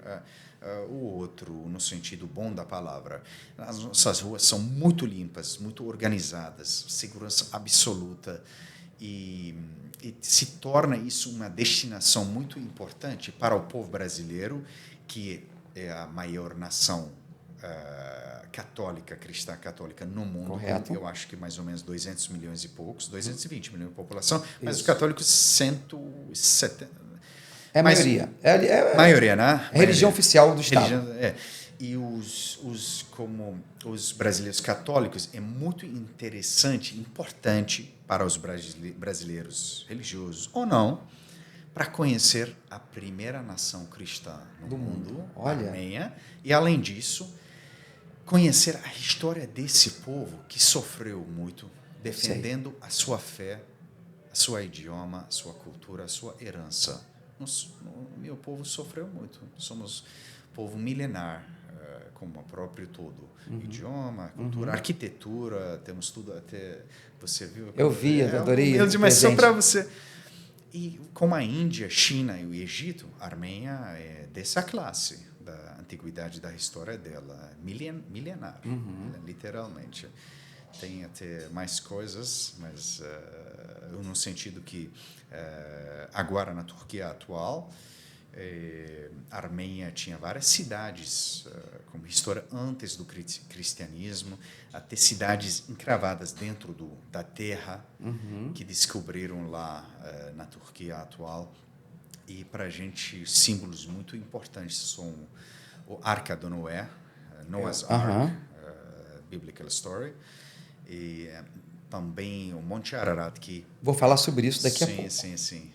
[SPEAKER 2] o outro, no sentido bom da palavra. As nossas ruas são muito limpas, muito organizadas, segurança absoluta. E se torna isso uma destinação muito importante para o povo brasileiro, que é a maior nação católica, cristã católica no mundo.
[SPEAKER 1] Correto.
[SPEAKER 2] Eu acho que mais ou menos 200 milhões e poucos, 220 milhões de população, mas os católicos 170.
[SPEAKER 1] É a maioria.
[SPEAKER 2] Maioria, né?
[SPEAKER 1] É a religião oficial do Estado.
[SPEAKER 2] E como os brasileiros católicos, é muito interessante, importante para os brasileiros religiosos ou não, para conhecer a primeira nação cristã no mundo, a Armênia, e além disso, conhecer a história desse povo que sofreu muito, defendendo a sua fé, a sua idioma, a sua cultura, a sua herança. O meu povo sofreu muito. Somos povo milenar, como o próprio todo. Idioma, cultura, arquitetura, temos tudo até... Você viu?
[SPEAKER 1] Eu vi, eu adorei.
[SPEAKER 2] Mas só para você... E como a Índia, China e o Egito, a Armênia é dessa classe, da antiguidade da história dela, milenar, literalmente. Tem até mais coisas, mas no sentido que agora na Turquia atual, A Armênia tinha várias cidades como história antes do cristianismo, até cidades encravadas dentro da terra, que descobriram lá na Turquia atual. E para a gente, símbolos muito importantes são o Arca de Noé, Noah's Ark, Biblical Story, e também o Monte Ararat, que...
[SPEAKER 1] Vou falar sobre isso daqui a pouco.
[SPEAKER 2] Sim.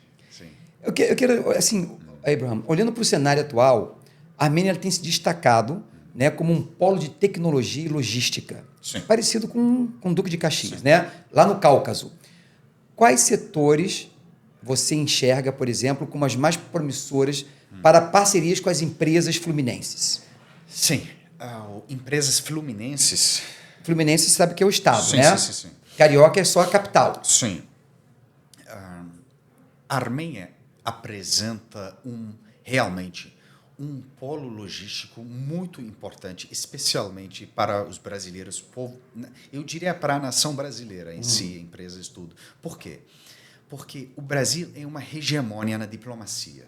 [SPEAKER 1] Eu quero, assim, Abraham, olhando para o cenário atual, a Armênia tem se destacado, né, como um polo de tecnologia e logística, parecido com o Duque de Caxias, né, lá no Cáucaso. Quais setores você enxerga, por exemplo, como as mais promissoras para parcerias com as empresas fluminenses?
[SPEAKER 2] Sim, empresas fluminenses...
[SPEAKER 1] Fluminense sabe que é o estado, né? Sim. Carioca é só a capital.
[SPEAKER 2] Sim. A Armênia apresenta realmente um polo logístico muito importante, especialmente para os brasileiros, eu diria para a nação brasileira em si, empresas, tudo. Por quê? Porque o Brasil é uma hegemonia na diplomacia.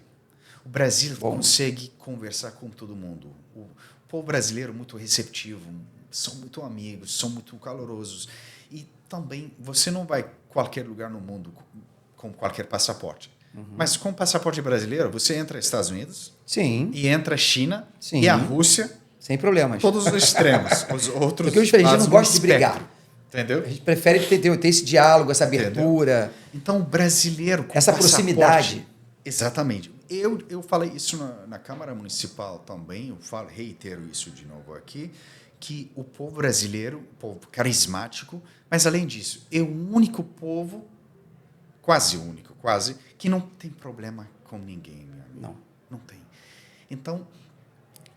[SPEAKER 2] O Brasil consegue conversar com todo mundo. O povo brasileiro é muito receptivo, são muito amigos, são muito calorosos. E também, você não vai a qualquer lugar no mundo com qualquer passaporte. Mas com o passaporte brasileiro, você entra nos Estados Unidos, e entra a China, e a Rússia.
[SPEAKER 1] Sem problemas.
[SPEAKER 2] Todos os extremos. Os outros
[SPEAKER 1] porque a gente não gosta de brigar.
[SPEAKER 2] Entendeu?
[SPEAKER 1] A gente prefere ter esse diálogo, essa abertura.
[SPEAKER 2] Entendeu? Então, o brasileiro com
[SPEAKER 1] essa proximidade.
[SPEAKER 2] Exatamente. Eu falei isso na Câmara Municipal também, reitero isso de novo aqui, que o povo brasileiro, povo carismático, mas além disso, é o único povo, quase, que não tem problema com ninguém, meu amigo. Não tem. Então,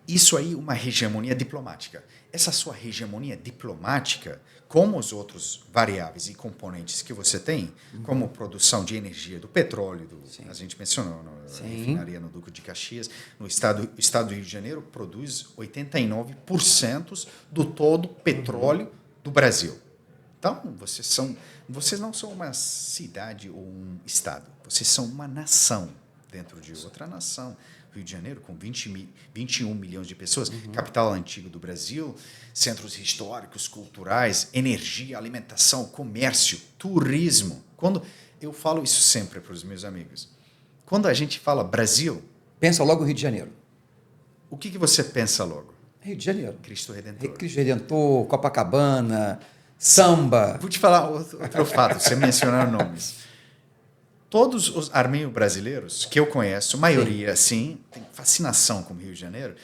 [SPEAKER 2] isso aí é uma hegemonia diplomática. Essa sua hegemonia diplomática, como os outros variáveis e componentes que você tem, como produção de energia do petróleo, a gente mencionou, a refinaria no Duque de Caxias, no estado do Rio de Janeiro produz 89% do todo petróleo do Brasil. Então, vocês não são uma cidade ou um estado, vocês são uma nação dentro de outra nação. Rio de Janeiro, com 21 milhões de pessoas, capital antiga do Brasil, centros históricos, culturais, energia, alimentação, comércio, turismo. Quando eu falo isso sempre para os meus amigos, quando a gente fala Brasil...
[SPEAKER 1] Pensa logo Rio de Janeiro.
[SPEAKER 2] O que você pensa logo?
[SPEAKER 1] Rio de Janeiro.
[SPEAKER 2] Cristo Redentor.
[SPEAKER 1] Cristo Redentor, Copacabana, samba.
[SPEAKER 2] Vou te falar outro fato, você mencionar nomes. Todos os armênios brasileiros que eu conheço, maioria, sim, tem fascinação com o Rio de Janeiro,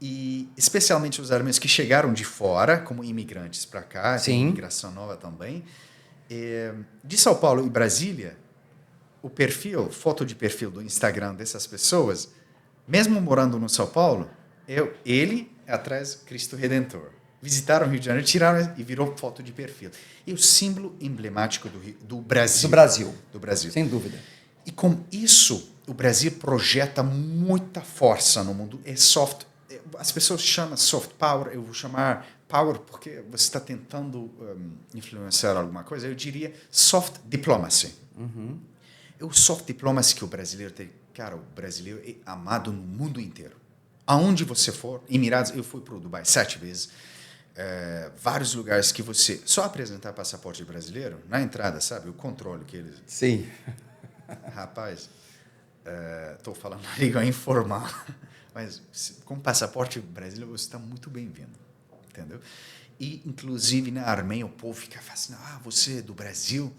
[SPEAKER 2] e especialmente os armênios que chegaram de fora, como imigrantes para cá, tem imigração nova também. De São Paulo e Brasília, foto de perfil do Instagram dessas pessoas, mesmo morando no São Paulo, ele atrás Cristo Redentor. Visitaram o Rio de Janeiro, tiraram e virou foto de perfil. E o símbolo emblemático do Brasil.
[SPEAKER 1] Do Brasil. Sem dúvida.
[SPEAKER 2] E com isso, o Brasil projeta muita força no mundo. As pessoas chamam soft power, eu vou chamar power porque você está tentando influenciar alguma coisa. Eu diria soft diplomacy. O soft diplomacy que o brasileiro tem. Cara, o brasileiro é amado no mundo inteiro. Aonde você for, Emirados, eu fui para o Dubai 7 vezes. Vários lugares que você só apresentar passaporte brasileiro na entrada, sabe? O controle que eles...
[SPEAKER 1] Sim.
[SPEAKER 2] Rapaz, estou falando na língua informal, mas com passaporte brasileiro você está muito bem-vindo, entendeu? E, inclusive, na Armênia, o povo fica fascinado. Você é do Brasil?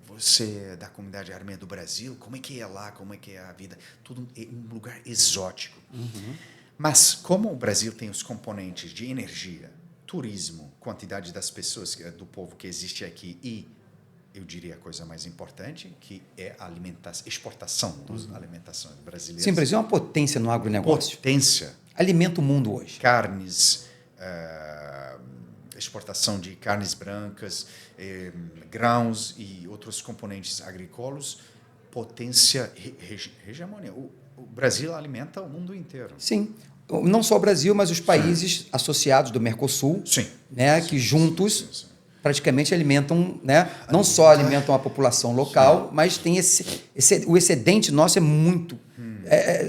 [SPEAKER 2] Você é da comunidade armênia do Brasil? Como é que é lá? Como é que é a vida? Tudo é um lugar exótico. Mas, como o Brasil tem os componentes de energia, turismo, quantidade das pessoas, do povo que existe aqui e, eu diria, a coisa mais importante, que é a exportação das alimentações brasileiras.
[SPEAKER 1] Sim, o Brasil é uma potência no agronegócio.
[SPEAKER 2] Potência.
[SPEAKER 1] Alimenta o mundo hoje.
[SPEAKER 2] Carnes, exportação de carnes brancas, grãos e outros componentes agrícolas, potência, hegemonia. O Brasil alimenta o mundo inteiro.
[SPEAKER 1] Sim. Não só o Brasil, mas os países associados do Mercosul, né, que juntos praticamente alimentam, né, não só alimentam a população local, mas tem o excedente nosso é muito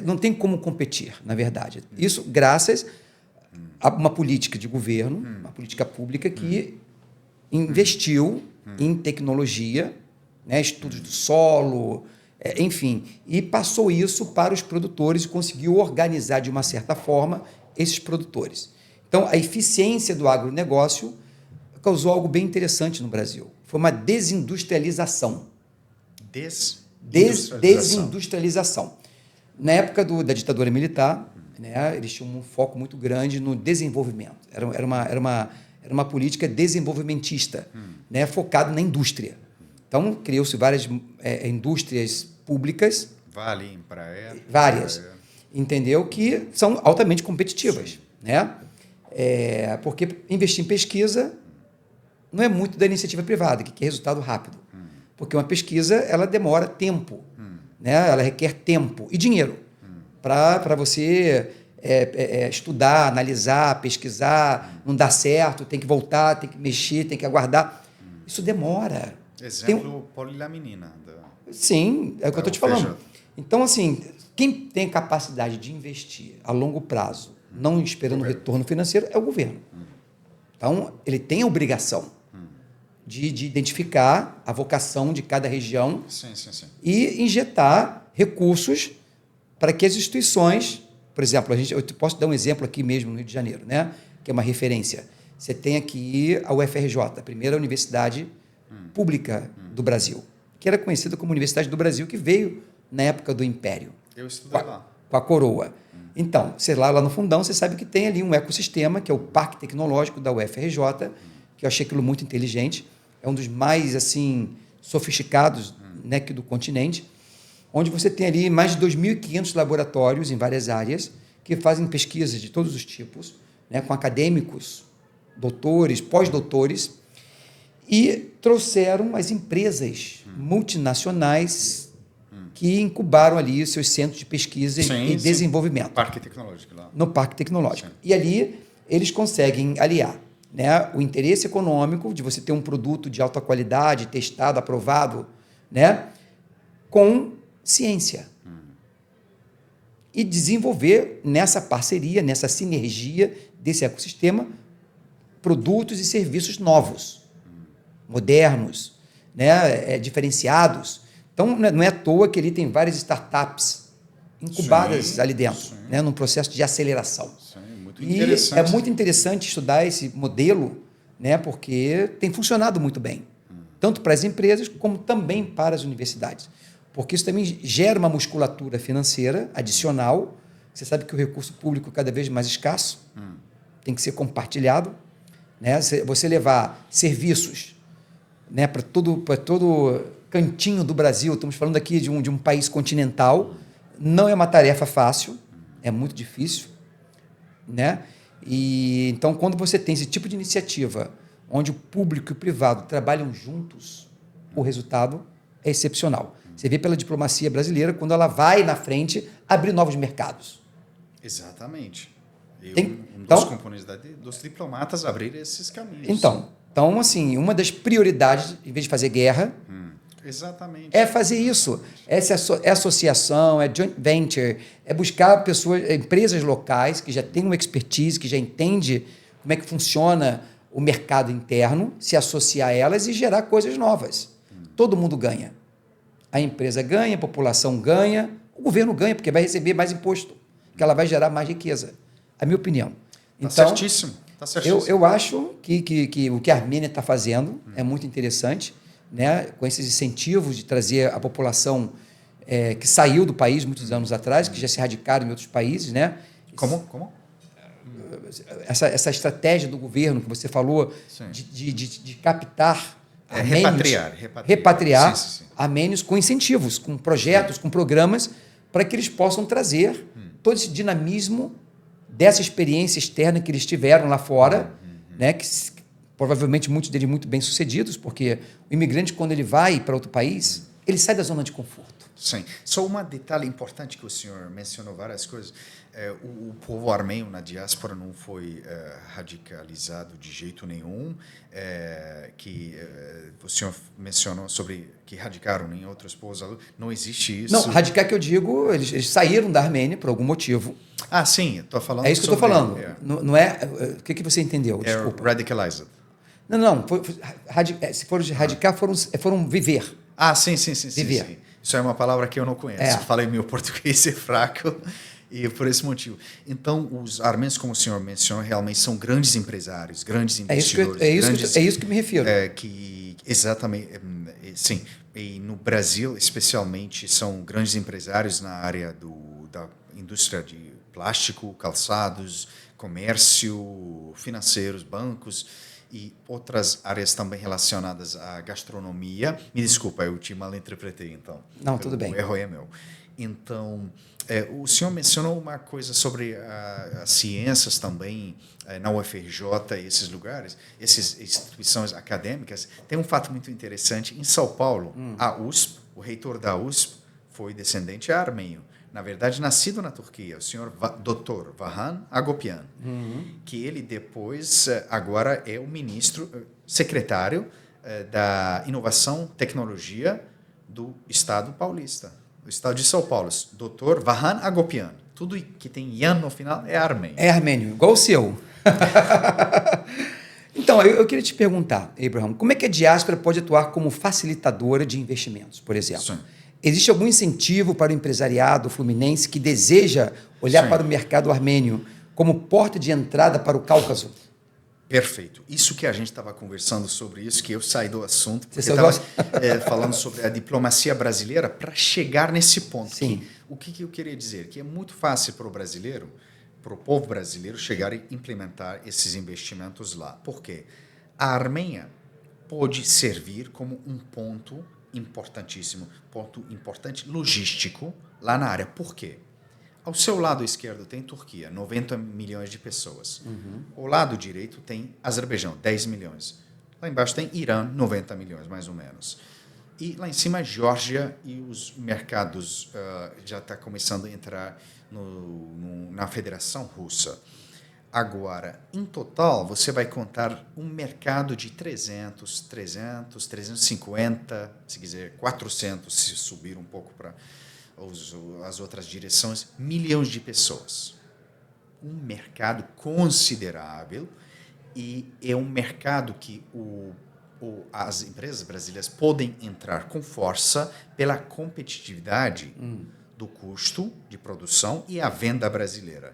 [SPEAKER 1] não tem como competir, na verdade. Isso graças a uma política de governo, uma política pública que investiu em tecnologia, né, estudos do solo, enfim, e passou isso para os produtores e conseguiu organizar de uma certa forma esses produtores. Então, a eficiência do agronegócio causou algo bem interessante no Brasil. Foi uma desindustrialização. Desindustrialização. Na época da ditadura militar, né, eles tinham um foco muito grande no desenvolvimento. Era uma política desenvolvimentista, né, focada na indústria. Então, criou-se várias indústrias públicas.
[SPEAKER 2] Vale, Embraer.
[SPEAKER 1] Várias. Entendeu? Que são altamente competitivas. Né? Porque investir em pesquisa não é muito da iniciativa privada, que quer resultado rápido. Porque uma pesquisa, ela demora tempo. Né? Ela requer tempo e dinheiro para você estudar, analisar, pesquisar, não dá certo, tem que voltar, tem que mexer, tem que aguardar. Isso demora.
[SPEAKER 2] Exemplo, polilaminina.
[SPEAKER 1] Sim, é o que eu estou te falando. Então, assim, quem tem capacidade de investir a longo prazo, não esperando retorno financeiro, é o governo. Então, ele tem a obrigação de identificar a vocação de cada região e injetar recursos para que as instituições, por exemplo, eu posso dar um exemplo aqui mesmo no Rio de Janeiro, né, que é uma referência. Você tem aqui a UFRJ, a primeira universidade pública do Brasil, que era conhecida como Universidade do Brasil, que veio na época do Império.
[SPEAKER 2] Eu estudei lá.
[SPEAKER 1] Com a coroa. Então, você lá no fundão, você sabe que tem ali um ecossistema, que é o Parque Tecnológico da UFRJ, que eu achei aquilo muito inteligente. É um dos mais, assim, sofisticados, né, aqui do continente, onde você tem ali mais de 2.500 laboratórios em várias áreas que fazem pesquisas de todos os tipos, né, com acadêmicos, doutores, pós-doutores, e trouxeram as empresas multinacionais que incubaram ali os seus centros de pesquisa e desenvolvimento.
[SPEAKER 2] Parque Tecnológico lá.
[SPEAKER 1] No Parque Tecnológico. E ali eles conseguem aliar, né, o interesse econômico de você ter um produto de alta qualidade, testado, aprovado, né, com ciência. E desenvolver nessa parceria, nessa sinergia desse ecossistema, produtos e serviços novos, modernos, né, diferenciados. Então, não é à toa que ele tem várias startups incubadas ali dentro, né, num processo de aceleração.
[SPEAKER 2] Muito interessante.
[SPEAKER 1] E é muito interessante estudar esse modelo, né, porque tem funcionado muito bem, tanto para as empresas como também para as universidades. Porque isso também gera uma musculatura financeira adicional. Você sabe que o recurso público é cada vez mais escasso, tem que ser compartilhado. Né? Você levar serviços, né, para todo cantinho do Brasil, estamos falando aqui de um país continental, não é uma tarefa fácil, é muito difícil. Né? E, então, quando você tem esse tipo de iniciativa, onde o público e o privado trabalham juntos, o resultado é excepcional. Você vê pela diplomacia brasileira, quando ela vai na frente abrir novos mercados.
[SPEAKER 2] Exatamente. Um dos componentes dos diplomatas abrir esses caminhos.
[SPEAKER 1] Então, assim, uma das prioridades, em vez de fazer guerra,
[SPEAKER 2] exatamente,
[SPEAKER 1] é fazer isso. É associação, é joint venture, é buscar empresas locais que já têm uma expertise, que já entende como é que funciona o mercado interno, se associar a elas e gerar coisas novas. Todo mundo ganha. A empresa ganha, a população ganha, o governo ganha, porque vai receber mais imposto, que ela vai gerar mais riqueza. A minha opinião.
[SPEAKER 2] Então, certíssimo. Tá certíssimo.
[SPEAKER 1] Eu acho que o que a Armênia está fazendo é muito interessante, né, com esses incentivos de trazer a população que saiu do país muitos anos atrás, que já se radicaram em outros países. Né?
[SPEAKER 2] Como?
[SPEAKER 1] Essa estratégia do governo que você falou de captar repatriar armênios com incentivos, com projetos, com programas, para que eles possam trazer todo esse dinamismo dessa experiência externa que eles tiveram lá fora, né, que provavelmente muitos deles muito bem-sucedidos, porque o imigrante, quando ele vai para outro país, ele sai da zona de conforto.
[SPEAKER 2] Sim. Só um detalhe importante que o senhor mencionou várias coisas. O povo armênio na diáspora não foi radicalizado de jeito nenhum. O senhor mencionou sobre que radicaram em outros povos. Não existe isso.
[SPEAKER 1] Não, radicar que eu digo, eles saíram da Armênia por algum motivo.
[SPEAKER 2] Ah, sim. Estou falando
[SPEAKER 1] É isso que eu estou falando. Não é... O que você entendeu? Desculpa.
[SPEAKER 2] Radicalized.
[SPEAKER 1] Não. Se for radicar, foram viver.
[SPEAKER 2] Ah, sim.
[SPEAKER 1] Viver.
[SPEAKER 2] Sim. Isso é uma palavra que eu não conheço. Falei meu português é fraco e por esse motivo. Então, os armênios, como o senhor mencionou, realmente são grandes empresários, grandes investidores.
[SPEAKER 1] É isso que me refiro.
[SPEAKER 2] Exatamente, sim. E no Brasil, especialmente, são grandes empresários na área da indústria de plástico, calçados, comércio, financeiros, bancos e outras áreas também relacionadas à gastronomia. Me desculpa, eu te malinterpretei, então.
[SPEAKER 1] Não, tudo bem.
[SPEAKER 2] O erro é meu. Então, o senhor mencionou uma coisa sobre as ciências também, na UFRJ, esses lugares, essas instituições acadêmicas. Tem um fato muito interessante. Em São Paulo, a USP, o reitor da USP, foi descendente armênio. Na verdade, nascido na Turquia, o senhor Dr. Vahan Agopyan, que ele depois, agora é o secretário da Inovação e Tecnologia do Estado paulista, do Estado de São Paulo. Dr. Vahan Agopyan. Tudo que tem Yan no final é armênio.
[SPEAKER 1] É armênio, igual o seu. Então, eu queria te perguntar, Abraham, como é que a diáspora pode atuar como facilitadora de investimentos, por exemplo?
[SPEAKER 2] Sim.
[SPEAKER 1] Existe algum incentivo para o empresariado fluminense que deseja olhar para o mercado armênio como porta de entrada para o Cáucaso?
[SPEAKER 2] Perfeito. Isso que a gente estava conversando sobre isso, que eu saí do assunto, porque estava falando sobre a diplomacia brasileira para chegar nesse ponto.
[SPEAKER 1] Sim.
[SPEAKER 2] O que eu queria dizer? Que é muito fácil para o brasileiro, para o povo brasileiro, chegar e implementar esses investimentos lá. Por quê? A Armênia pode servir como um ponto importantíssimo, ponto importante logístico lá na área. Por quê? Ao seu lado esquerdo tem Turquia, 90 milhões de pessoas. Ao lado direito tem Azerbaijão, 10 milhões. Lá embaixo tem Irã, 90 milhões, mais ou menos. E lá em cima, Geórgia e os mercados já está começando a entrar na Federação Russa. Agora, em total, você vai contar um mercado de 350, se quiser 400, se subir um pouco para as outras direções, milhões de pessoas. Um mercado considerável e é um mercado que as empresas brasileiras podem entrar com força pela competitividade do custo de produção e a venda brasileira.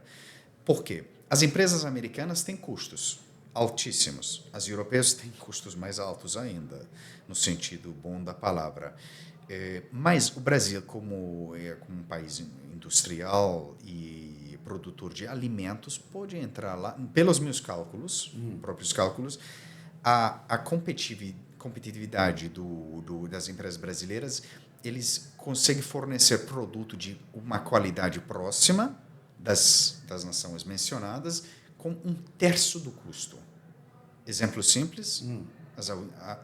[SPEAKER 2] Por quê? As empresas americanas têm custos altíssimos. As europeias têm custos mais altos ainda, no sentido bom da palavra. Mas o Brasil, como um país industrial e produtor de alimentos, pode entrar lá, pelos meus cálculos, próprios cálculos, a competitividade das empresas brasileiras, eles conseguem fornecer produto de uma qualidade próxima das nações mencionadas com 1/3 do custo. Exemplo simples, as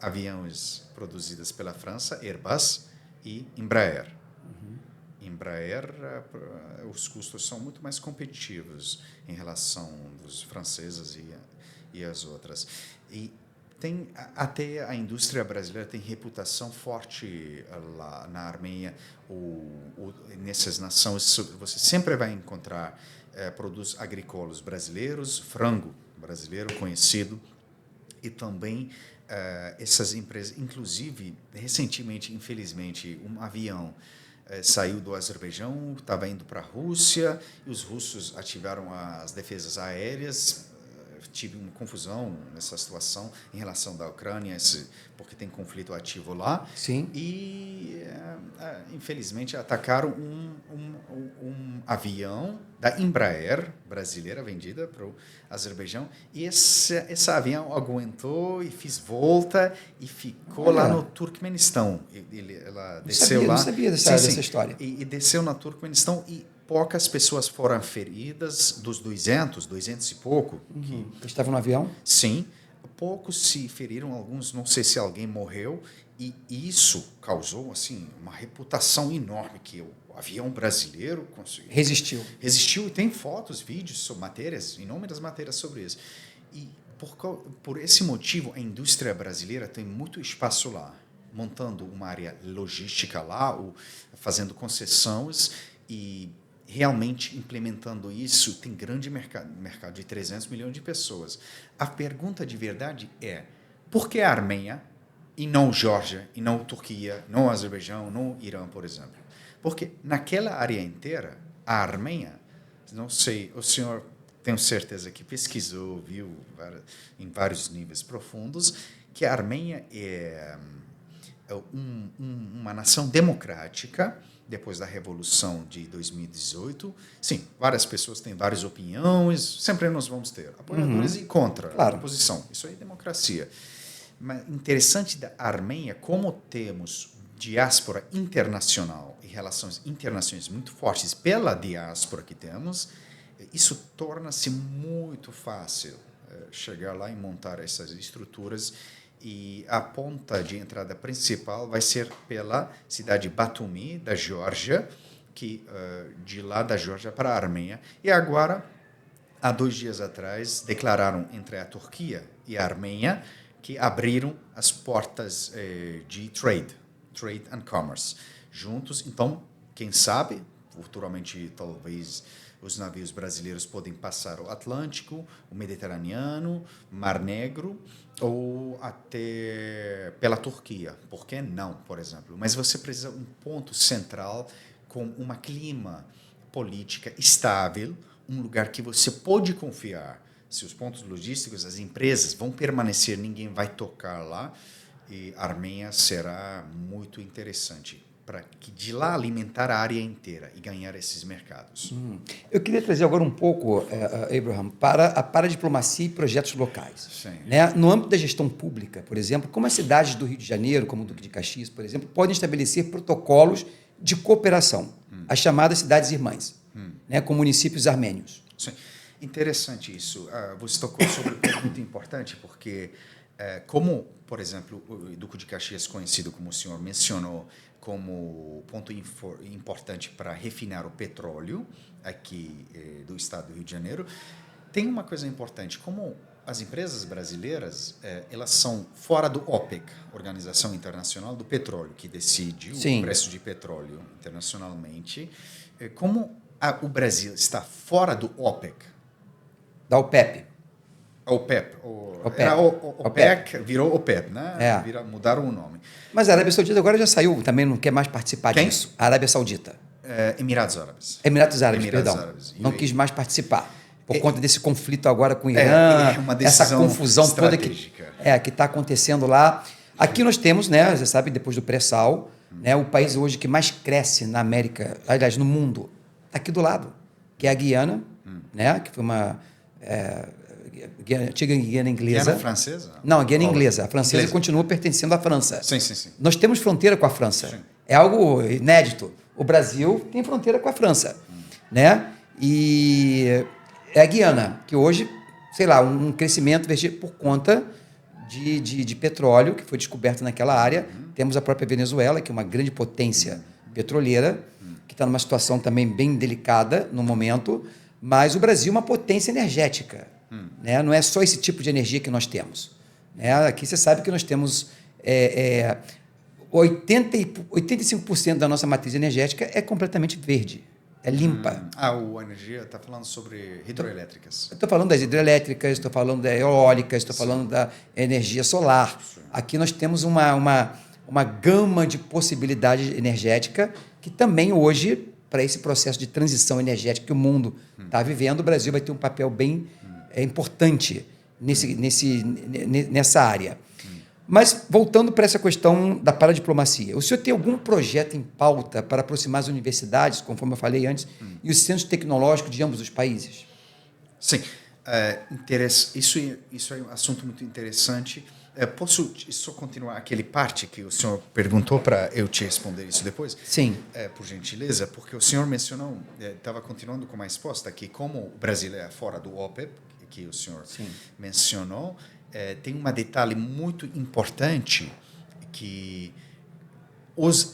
[SPEAKER 2] aviões produzidas pela França, Airbus e Embraer. Embraer, os custos são muito mais competitivos em relação dos franceses e as outras. E até a indústria brasileira tem reputação forte lá na Armênia, nessas nações. Você sempre vai encontrar produtos agrícolas brasileiros, frango brasileiro conhecido, e também essas empresas, inclusive, recentemente, infelizmente, um avião saiu do Azerbaijão, estava indo para a Rússia, e os russos ativaram as defesas aéreas. Tive uma confusão nessa situação em relação da Ucrânia, porque tem conflito ativo lá.
[SPEAKER 1] Sim.
[SPEAKER 2] E, infelizmente, atacaram um avião da Embraer brasileira vendida para o Azerbaijão. E esse avião aguentou e fez volta e ficou lá no Turcomenistão. Ela desceu lá.
[SPEAKER 1] Não sabia dessa história.
[SPEAKER 2] E desceu no Turcomenistão e poucas pessoas foram feridas, dos 200 e pouco.
[SPEAKER 1] Que estavam no avião?
[SPEAKER 2] Sim. Poucos se feriram, alguns, não sei se alguém morreu. E isso causou assim uma reputação enorme que o avião brasileiro conseguiu. Resistiu e tem fotos, vídeos, matérias, inúmeras matérias sobre isso. E por esse motivo a indústria brasileira tem muito espaço lá, montando uma área logística lá, fazendo concessões e realmente implementando isso. Tem grande mercado de 300 milhões de pessoas. A pergunta de verdade é: por que a Armênia e não Geórgia, e não Turquia, não Azerbaijão, não Irã, por exemplo? Porque naquela área inteira, a Armênia, não sei, o senhor tenho certeza que pesquisou, viu em vários níveis profundos, que a Armênia é uma nação democrática. Depois da Revolução de 2018, sim, várias pessoas têm várias opiniões, sempre nós vamos ter apoiadores e contra, oposição. Isso aí é democracia. Mas interessante da Armênia, como temos diáspora internacional e relações internacionais muito fortes pela diáspora que temos, isso torna-se muito fácil chegar lá e montar essas estruturas. E a ponta de entrada principal vai ser pela cidade de Batumi, da Geórgia, que de lá da Geórgia para a Armênia. E agora, há 2 dias atrás, declararam entre a Turquia e a Armênia que abriram as portas de trade and commerce juntos. Então, quem sabe, futuramente, talvez os navios brasileiros podem passar o Atlântico, o Mediterrâneo, Mar Negro, ou até pela Turquia. Por que não, por exemplo? Mas você precisa de um ponto central com um clima política estável, um lugar que você pode confiar. Se os pontos logísticos, as empresas vão permanecer, ninguém vai tocar lá, e a Armênia será muito interessante para que de lá alimentar a área inteira e ganhar esses mercados.
[SPEAKER 1] Eu queria trazer agora um pouco, Abraham, para a paradiplomacia e projetos locais.
[SPEAKER 2] Sim.
[SPEAKER 1] Né? No âmbito da gestão pública, por exemplo, como as cidades do Rio de Janeiro, como o Duque de Caxias, por exemplo, podem estabelecer protocolos de cooperação, as chamadas cidades irmãs, né, com municípios armênios.
[SPEAKER 2] Sim. Interessante isso. Você tocou sobre um ponto muito importante, porque como, por exemplo, o Duque de Caxias, conhecido como o senhor mencionou, como ponto importante para refinar o petróleo aqui do estado do Rio de Janeiro, tem uma coisa importante, como as empresas brasileiras elas são fora do OPEC, Organização Internacional do Petróleo, que decide o preço de petróleo internacionalmente. Como o Brasil está fora do OPEC?
[SPEAKER 1] Da OPEP.
[SPEAKER 2] OPEP. Era OPEC, virou OPEP, né? Mudaram o nome.
[SPEAKER 1] Mas a Arábia Saudita agora já saiu, também não quer mais participar disso. A Arábia Saudita.
[SPEAKER 2] Emirados Árabes.
[SPEAKER 1] Emirados Árabes. Não quis mais participar. Por conta desse conflito agora com o Irã, essa confusão toda que está acontecendo lá. Aqui nós temos, né, você sabe, depois do pré-sal, né, o país hoje que mais cresce na América, aliás, no mundo, está aqui do lado, que é a Guiana, né, que foi uma... antiga Guiana inglesa.
[SPEAKER 2] Guiana francesa?
[SPEAKER 1] Não, a Guiana inglesa. A francesa continua pertencendo à França.
[SPEAKER 2] Sim.
[SPEAKER 1] Nós temos fronteira com a França. Sim. É algo inédito. O Brasil tem fronteira com a França. Né? E é a Guiana, que hoje, sei lá, um crescimento por conta de petróleo que foi descoberto naquela área. Temos a própria Venezuela, que é uma grande potência petroleira, que está numa situação também bem delicada no momento, mas o Brasil é uma potência energética. Né? Não é só esse tipo de energia que nós temos. Né? Aqui você sabe que nós temos 85% da nossa matriz energética é completamente verde, é limpa.
[SPEAKER 2] A energia está falando sobre hidroelétricas.
[SPEAKER 1] Estou falando das hidrelétricas, estou falando da eólicas, estou falando da energia solar. Sim. Aqui nós temos uma gama de possibilidade energética que também hoje, para esse processo de transição energética que o mundo está vivendo, o Brasil vai ter um papel bem importante nessa área. Mas, voltando para essa questão da paradiplomacia, o senhor tem algum projeto em pauta para aproximar as universidades, conforme eu falei antes, e os centros tecnológicos de ambos os países?
[SPEAKER 2] Sim. Isso é um assunto muito interessante. Posso só continuar aquele parte que o senhor perguntou para eu te responder isso depois?
[SPEAKER 1] Sim.
[SPEAKER 2] Por gentileza, porque o senhor mencionou, estava continuando com uma resposta, que como o Brasil é fora do OPEP, que o senhor mencionou, tem um detalhe muito importante que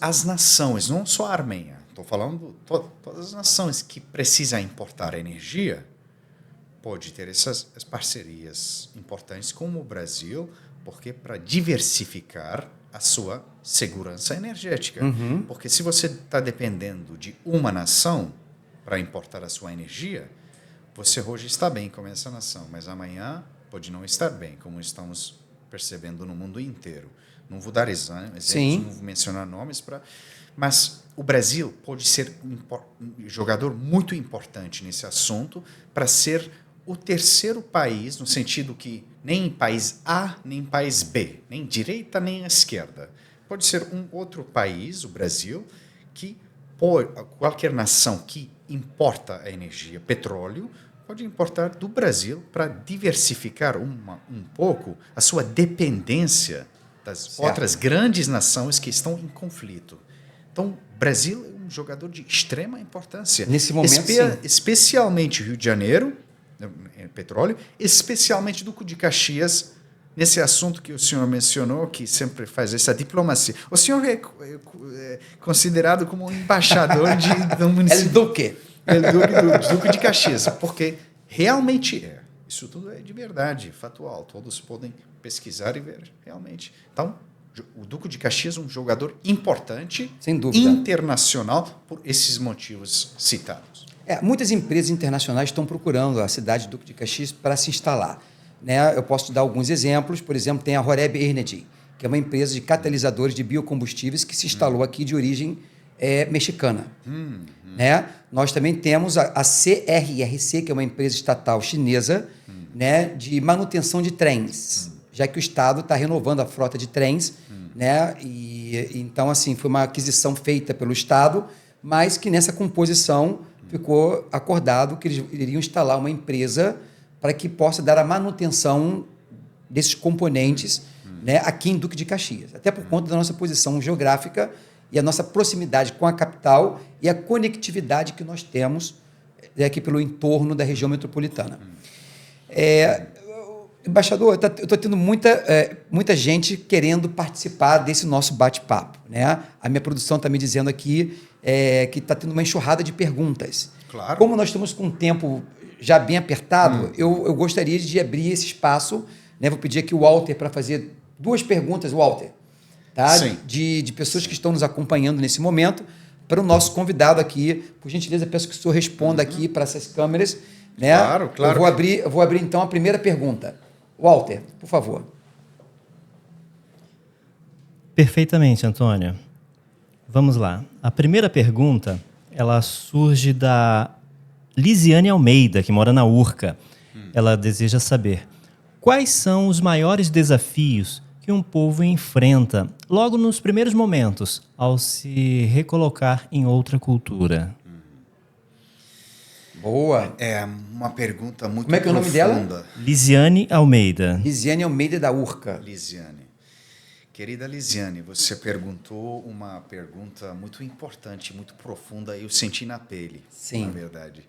[SPEAKER 2] as nações, não só a Armênia, estou falando todas as nações que precisam importar energia, pode ter essas parcerias importantes como o Brasil, porque para diversificar a sua segurança energética. Porque se você está dependendo de uma nação para importar a sua energia, você hoje está bem com essa nação, mas amanhã pode não estar bem, como estamos percebendo no mundo inteiro. Não vou dar exemplos, não vou mencionar nomes, mas o Brasil pode ser um jogador muito importante nesse assunto para ser o terceiro país, no sentido que nem país A, nem país B, nem direita, nem esquerda. Pode ser um outro país, o Brasil, que qualquer nação que importa a energia, petróleo, pode importar do Brasil para diversificar um pouco a sua dependência das outras grandes nações que estão em conflito. Então, o Brasil é um jogador de extrema importância.
[SPEAKER 1] Nesse momento,
[SPEAKER 2] especialmente Rio de Janeiro, petróleo, especialmente Duque de Caxias, nesse assunto que o senhor mencionou, que sempre faz essa diplomacia. O senhor é considerado como um embaixador do município. Duque de Caxias, porque realmente é. Isso tudo é de verdade, fatual. Todos podem pesquisar e ver realmente. Então, o Duque de Caxias é um jogador importante,
[SPEAKER 1] sem dúvida,
[SPEAKER 2] internacional, por esses motivos citados.
[SPEAKER 1] Muitas empresas internacionais estão procurando a cidade de Duque de Caxias para se instalar. Né? Eu posso te dar alguns exemplos. Por exemplo, tem a Horeb Energy, que é uma empresa de catalisadores de biocombustíveis que se instalou aqui de origem mexicana. Né? Nós também temos a CRRC, que é uma empresa estatal chinesa, né, de manutenção de trens, já que o Estado está renovando a frota de trens. Né? Então, assim, foi uma aquisição feita pelo Estado, mas que nessa composição ficou acordado que eles iriam instalar uma empresa para que possa dar a manutenção desses componentes, né, aqui em Duque de Caxias, até por conta da nossa posição geográfica e a nossa proximidade com a capital e a conectividade que nós temos aqui pelo entorno da região metropolitana. Embaixador, eu estou tendo muita gente querendo participar desse nosso bate-papo. Né? A minha produção está me dizendo aqui que está tendo uma enxurrada de perguntas.
[SPEAKER 2] Claro.
[SPEAKER 1] Como nós estamos com o tempo já bem apertado, eu gostaria de abrir esse espaço. Né? Vou pedir aqui o Walter para fazer 2 perguntas, Walter, tá? De pessoas que estão nos acompanhando nesse momento, para o nosso convidado aqui. Por gentileza, peço que o senhor responda aqui para essas câmeras. Né?
[SPEAKER 2] Claro.
[SPEAKER 1] Eu vou abrir, então, a primeira pergunta. Walter, por favor.
[SPEAKER 3] Perfeitamente, Antônio. Vamos lá. A primeira pergunta, ela surge da Lisiane Almeida, que mora na Urca. Ela deseja saber quais são os maiores desafios que um povo enfrenta logo nos primeiros momentos ao se recolocar em outra cultura.
[SPEAKER 1] Boa.
[SPEAKER 2] É uma pergunta muito profunda.
[SPEAKER 1] Como é que é o nome dela?
[SPEAKER 3] Lisiane Almeida.
[SPEAKER 1] Lisiane Almeida da Urca.
[SPEAKER 2] Lisiane. Querida Lisiane, você perguntou uma pergunta muito importante, muito profunda, eu senti na pele,
[SPEAKER 1] Sim.
[SPEAKER 2] Na verdade.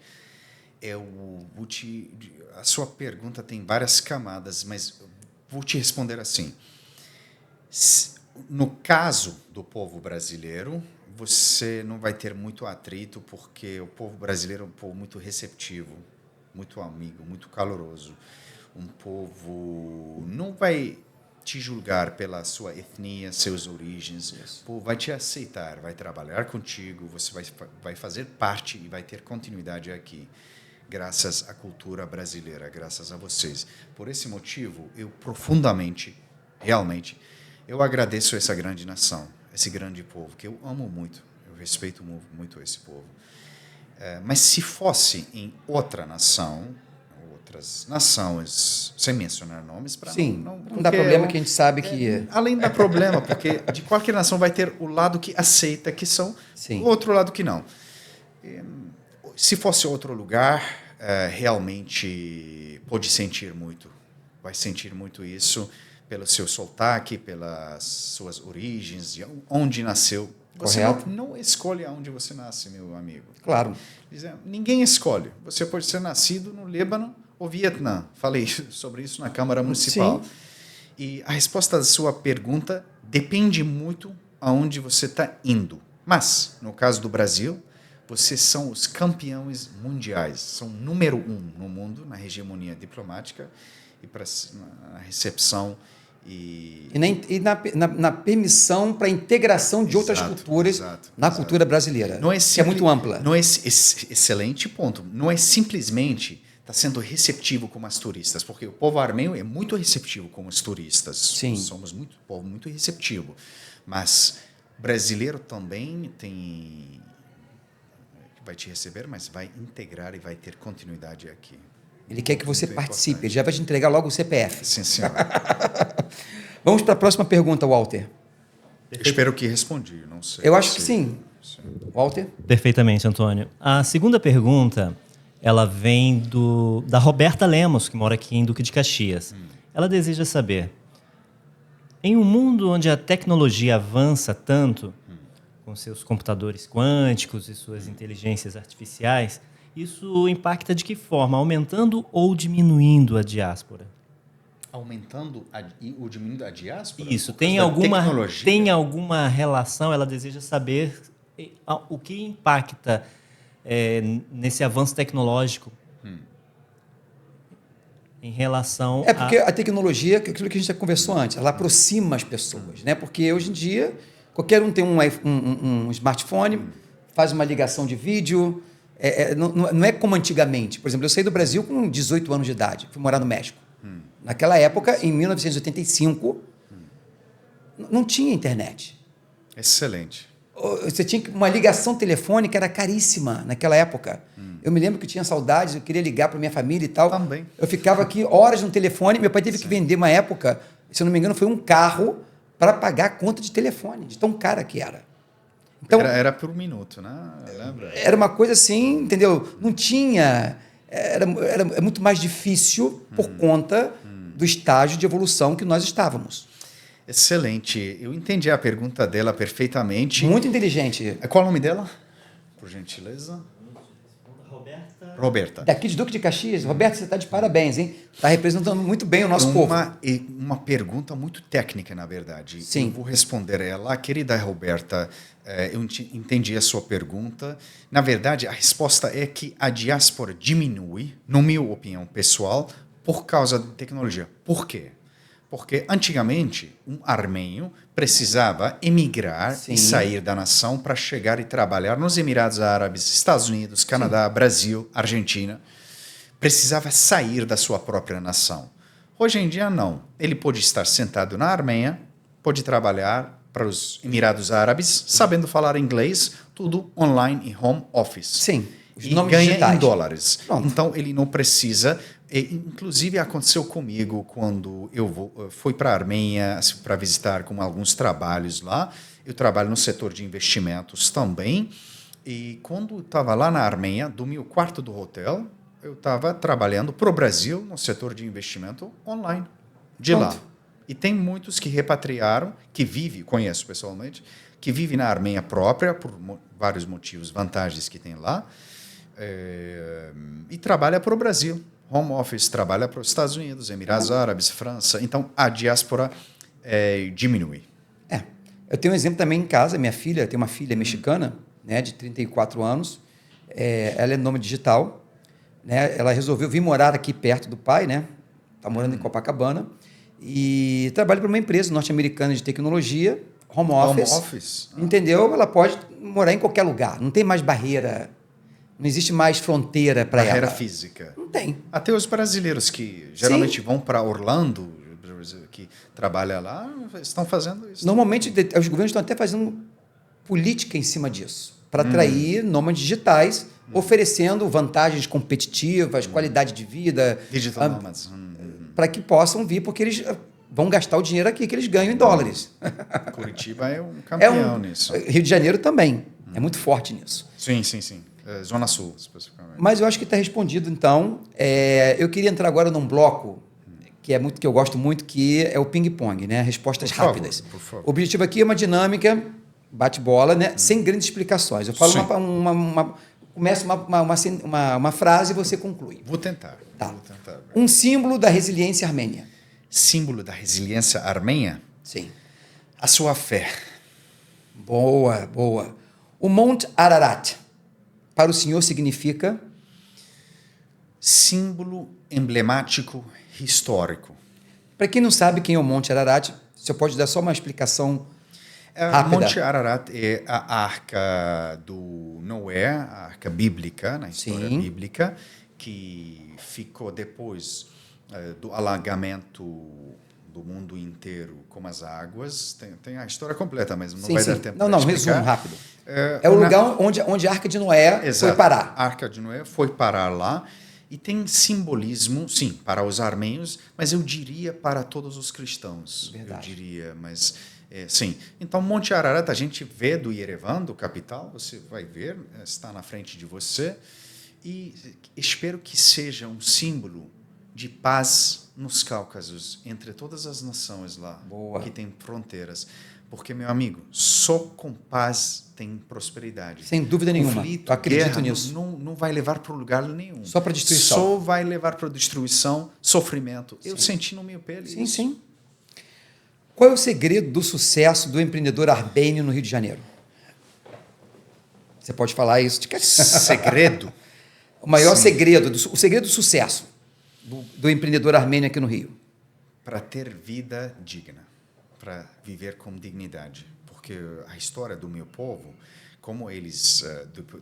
[SPEAKER 2] A sua pergunta tem várias camadas, mas vou te responder assim. No caso do povo brasileiro, você não vai ter muito atrito, porque o povo brasileiro é um povo muito receptivo, muito amigo, muito caloroso. Um povo não vai te julgar pela sua etnia, suas origens. Isso. O povo vai te aceitar, vai trabalhar contigo, você vai fazer parte e vai ter continuidade aqui, graças à cultura brasileira, graças a vocês. Por esse motivo, eu profundamente, realmente, eu agradeço essa grande nação, esse grande povo, que eu amo muito, eu respeito muito esse povo. Mas se fosse em outra nação, outras nações, sem mencionar nomes, para
[SPEAKER 1] não dá problema, que a gente sabe que...
[SPEAKER 2] Além da problema, porque de qualquer nação vai ter o lado que aceita que são, o outro lado que não. Se fosse outro lugar, realmente pode sentir muito, vai sentir muito isso, pelo seu sotaque, pelas suas origens, onde nasceu. Você não escolhe onde você nasce, meu amigo.
[SPEAKER 1] Claro.
[SPEAKER 2] Ninguém escolhe. Você pode ser nascido no Líbano ou Vietnã. Falei sobre isso na Câmara Municipal.
[SPEAKER 1] Sim.
[SPEAKER 2] E a resposta da sua pergunta Depende muito aonde você está indo. Mas, no caso do Brasil, vocês são os campeões mundiais. São número 1 no mundo, na hegemonia diplomática e na recepção e
[SPEAKER 1] na permissão para a integração de outras culturas na cultura brasileira, que é muito ampla.
[SPEAKER 2] Não é excelente ponto. Não é simplesmente está sendo receptivo com os turistas, porque o povo armênio é muito receptivo com os turistas.
[SPEAKER 1] Sim.
[SPEAKER 2] Somos povo muito receptivo. Mas brasileiro também vai te receber, mas vai integrar e vai ter continuidade aqui.
[SPEAKER 1] Ele quer que você participe, ele já vai te entregar logo o CPF.
[SPEAKER 2] Sim, senhor.
[SPEAKER 1] Vamos para a próxima pergunta, Walter.
[SPEAKER 2] Espero que respondi, não sei.
[SPEAKER 1] Eu acho que sim. Walter?
[SPEAKER 3] Perfeitamente, Antônio. A segunda pergunta, ela vem da Roberta Lemos, que mora aqui em Duque de Caxias. Ela deseja saber, em um mundo onde a tecnologia avança tanto, com seus computadores quânticos e suas inteligências artificiais, isso impacta de que forma? Aumentando ou diminuindo a diáspora?
[SPEAKER 2] Aumentando ou diminuindo a diáspora?
[SPEAKER 3] Isso. Tem alguma relação? Ela deseja saber o que impacta nesse avanço tecnológico em relação
[SPEAKER 1] porque a tecnologia, aquilo que a gente já conversou antes, ela aproxima as pessoas, né? Porque hoje em dia, qualquer um tem um smartphone, faz uma ligação de vídeo. Não é como antigamente. Por exemplo, eu saí do Brasil com 18 anos de idade, fui morar no México. Naquela época, em 1985, não tinha internet.
[SPEAKER 2] Excelente.
[SPEAKER 1] Você tinha uma ligação telefônica, era caríssima naquela época. Eu me lembro que tinha saudades, eu queria ligar para minha família e tal.
[SPEAKER 2] Também.
[SPEAKER 1] Eu ficava aqui horas no telefone, meu pai teve que vender uma época, se eu não me engano, foi um carro para pagar a conta de telefone, de tão cara que era. Então,
[SPEAKER 2] era por minuto, né? Lembra?
[SPEAKER 1] Era uma coisa assim, entendeu? Não tinha... Era muito mais difícil por conta do estágio de evolução que nós estávamos.
[SPEAKER 2] Excelente. Eu entendi a pergunta dela perfeitamente.
[SPEAKER 1] Muito inteligente.
[SPEAKER 2] Qual é o nome dela? Por gentileza. Roberta.
[SPEAKER 1] Daqui de Duque de Caxias. Roberta, você está de parabéns, hein? Está representando muito bem o nosso povo.
[SPEAKER 2] Uma pergunta muito técnica, na verdade.
[SPEAKER 1] Sim.
[SPEAKER 2] Eu vou responder ela. Querida Roberta, eu entendi a sua pergunta. Na verdade, a resposta é que a diáspora diminui, na minha opinião pessoal, por causa da tecnologia. Por quê? Porque antigamente um armênio precisava emigrar e sair da nação para chegar e trabalhar nos Emirados Árabes, Estados Unidos, Canadá, Brasil, Argentina. Precisava sair da sua própria nação. Hoje em dia, não. Ele pode estar sentado na Armênia, pode trabalhar para os Emirados Árabes, sabendo falar inglês, tudo online e home office.
[SPEAKER 1] Sim.
[SPEAKER 2] E ganha em dólares.
[SPEAKER 1] Pronto.
[SPEAKER 2] Então, ele não precisa... Inclusive, aconteceu comigo quando eu fui para a Armênia para visitar com alguns trabalhos lá. Eu trabalho no setor de investimentos também. E quando eu estava lá na Armênia, do meu quarto do hotel, eu estava trabalhando para o Brasil no setor de investimento online, de lá. E tem muitos que repatriaram, conheço pessoalmente, que vivem na Armênia própria, por vários motivos, vantagens que tem lá, e trabalha para o Brasil. Home office, trabalha para os Estados Unidos, Emirados Árabes, França. Então, a diáspora diminui.
[SPEAKER 1] Eu tenho um exemplo também em casa. Minha filha, tem uma filha mexicana, né, de 34 anos. Ela é nômade digital. Né, ela resolveu vir morar aqui perto do pai, né? Está morando em Copacabana. E trabalha para uma empresa norte-americana de tecnologia, home office. Entendeu? Ela pode morar em qualquer lugar. Não tem mais barreira. Não existe mais fronteira para ela.
[SPEAKER 2] Barreira física.
[SPEAKER 1] Não tem.
[SPEAKER 2] Até os brasileiros que geralmente vão para Orlando, que trabalham lá, estão fazendo isso.
[SPEAKER 1] Normalmente, os governos estão até fazendo política em cima disso, para atrair nômades digitais, oferecendo vantagens competitivas, qualidade de vida.
[SPEAKER 2] Digital nomads.
[SPEAKER 1] Para que possam vir, porque eles vão gastar o dinheiro aqui que eles ganham em dólares.
[SPEAKER 2] Curitiba é um campeão nisso.
[SPEAKER 1] Rio de Janeiro também. É muito forte nisso.
[SPEAKER 2] Sim. Zona Sul, especificamente.
[SPEAKER 1] Mas eu acho que está respondido, então. Eu queria entrar agora num bloco que eu gosto muito, que é o ping-pong, né? Respostas rápidas.
[SPEAKER 2] Por favor.
[SPEAKER 1] O objetivo aqui é uma dinâmica, bate-bola, né? Sem grandes explicações. Eu falo começa uma frase e você conclui.
[SPEAKER 2] Vou tentar.
[SPEAKER 1] Tá.
[SPEAKER 2] Vou tentar.
[SPEAKER 1] Um símbolo da resiliência armênia.
[SPEAKER 2] Símbolo da resiliência armênia?
[SPEAKER 1] Sim.
[SPEAKER 2] A sua fé.
[SPEAKER 1] Boa, boa. O Monte Ararat, para o senhor, significa?
[SPEAKER 2] Símbolo emblemático, histórico.
[SPEAKER 1] Para quem não sabe quem é o Monte Ararat, você pode dar só uma explicação rápida?
[SPEAKER 2] Monte Ararat é a arca do Noé, a arca bíblica, na história bíblica, que ficou depois do alagamento do mundo inteiro com as águas. Tem a história completa, mas não vai dar tempo para explicar.
[SPEAKER 1] Resumo rápido. É o lugar onde a Arca de Noé foi parar.
[SPEAKER 2] A Arca de Noé foi parar lá e tem simbolismo, sim, para os armênios, mas eu diria para todos os cristãos. Verdade. Eu diria, mas sim. Então, Monte Ararat, a gente vê do Yerevan, do capital, você vai ver, está na frente de você, e espero que seja um símbolo de paz nos Cáucasos, entre todas as nações lá. Boa. Que têm fronteiras. Porque, meu amigo, só com paz tem prosperidade.
[SPEAKER 1] Sem dúvida nenhuma.
[SPEAKER 2] Conflito,
[SPEAKER 1] eu acredito
[SPEAKER 2] guerra,
[SPEAKER 1] nisso.
[SPEAKER 2] Não vai levar para lugar nenhum.
[SPEAKER 1] Só para destruição.
[SPEAKER 2] Só vai levar para destruição, sofrimento. Sim. Eu senti no meu pele isso.
[SPEAKER 1] Sim. Qual é o segredo do sucesso do empreendedor armênio no Rio de Janeiro? Você pode falar isso?
[SPEAKER 2] Segredo?
[SPEAKER 1] O maior segredo, o segredo do sucesso do empreendedor armênio aqui no Rio.
[SPEAKER 2] Para ter vida digna, para viver com dignidade. Porque a história do meu povo, como eles,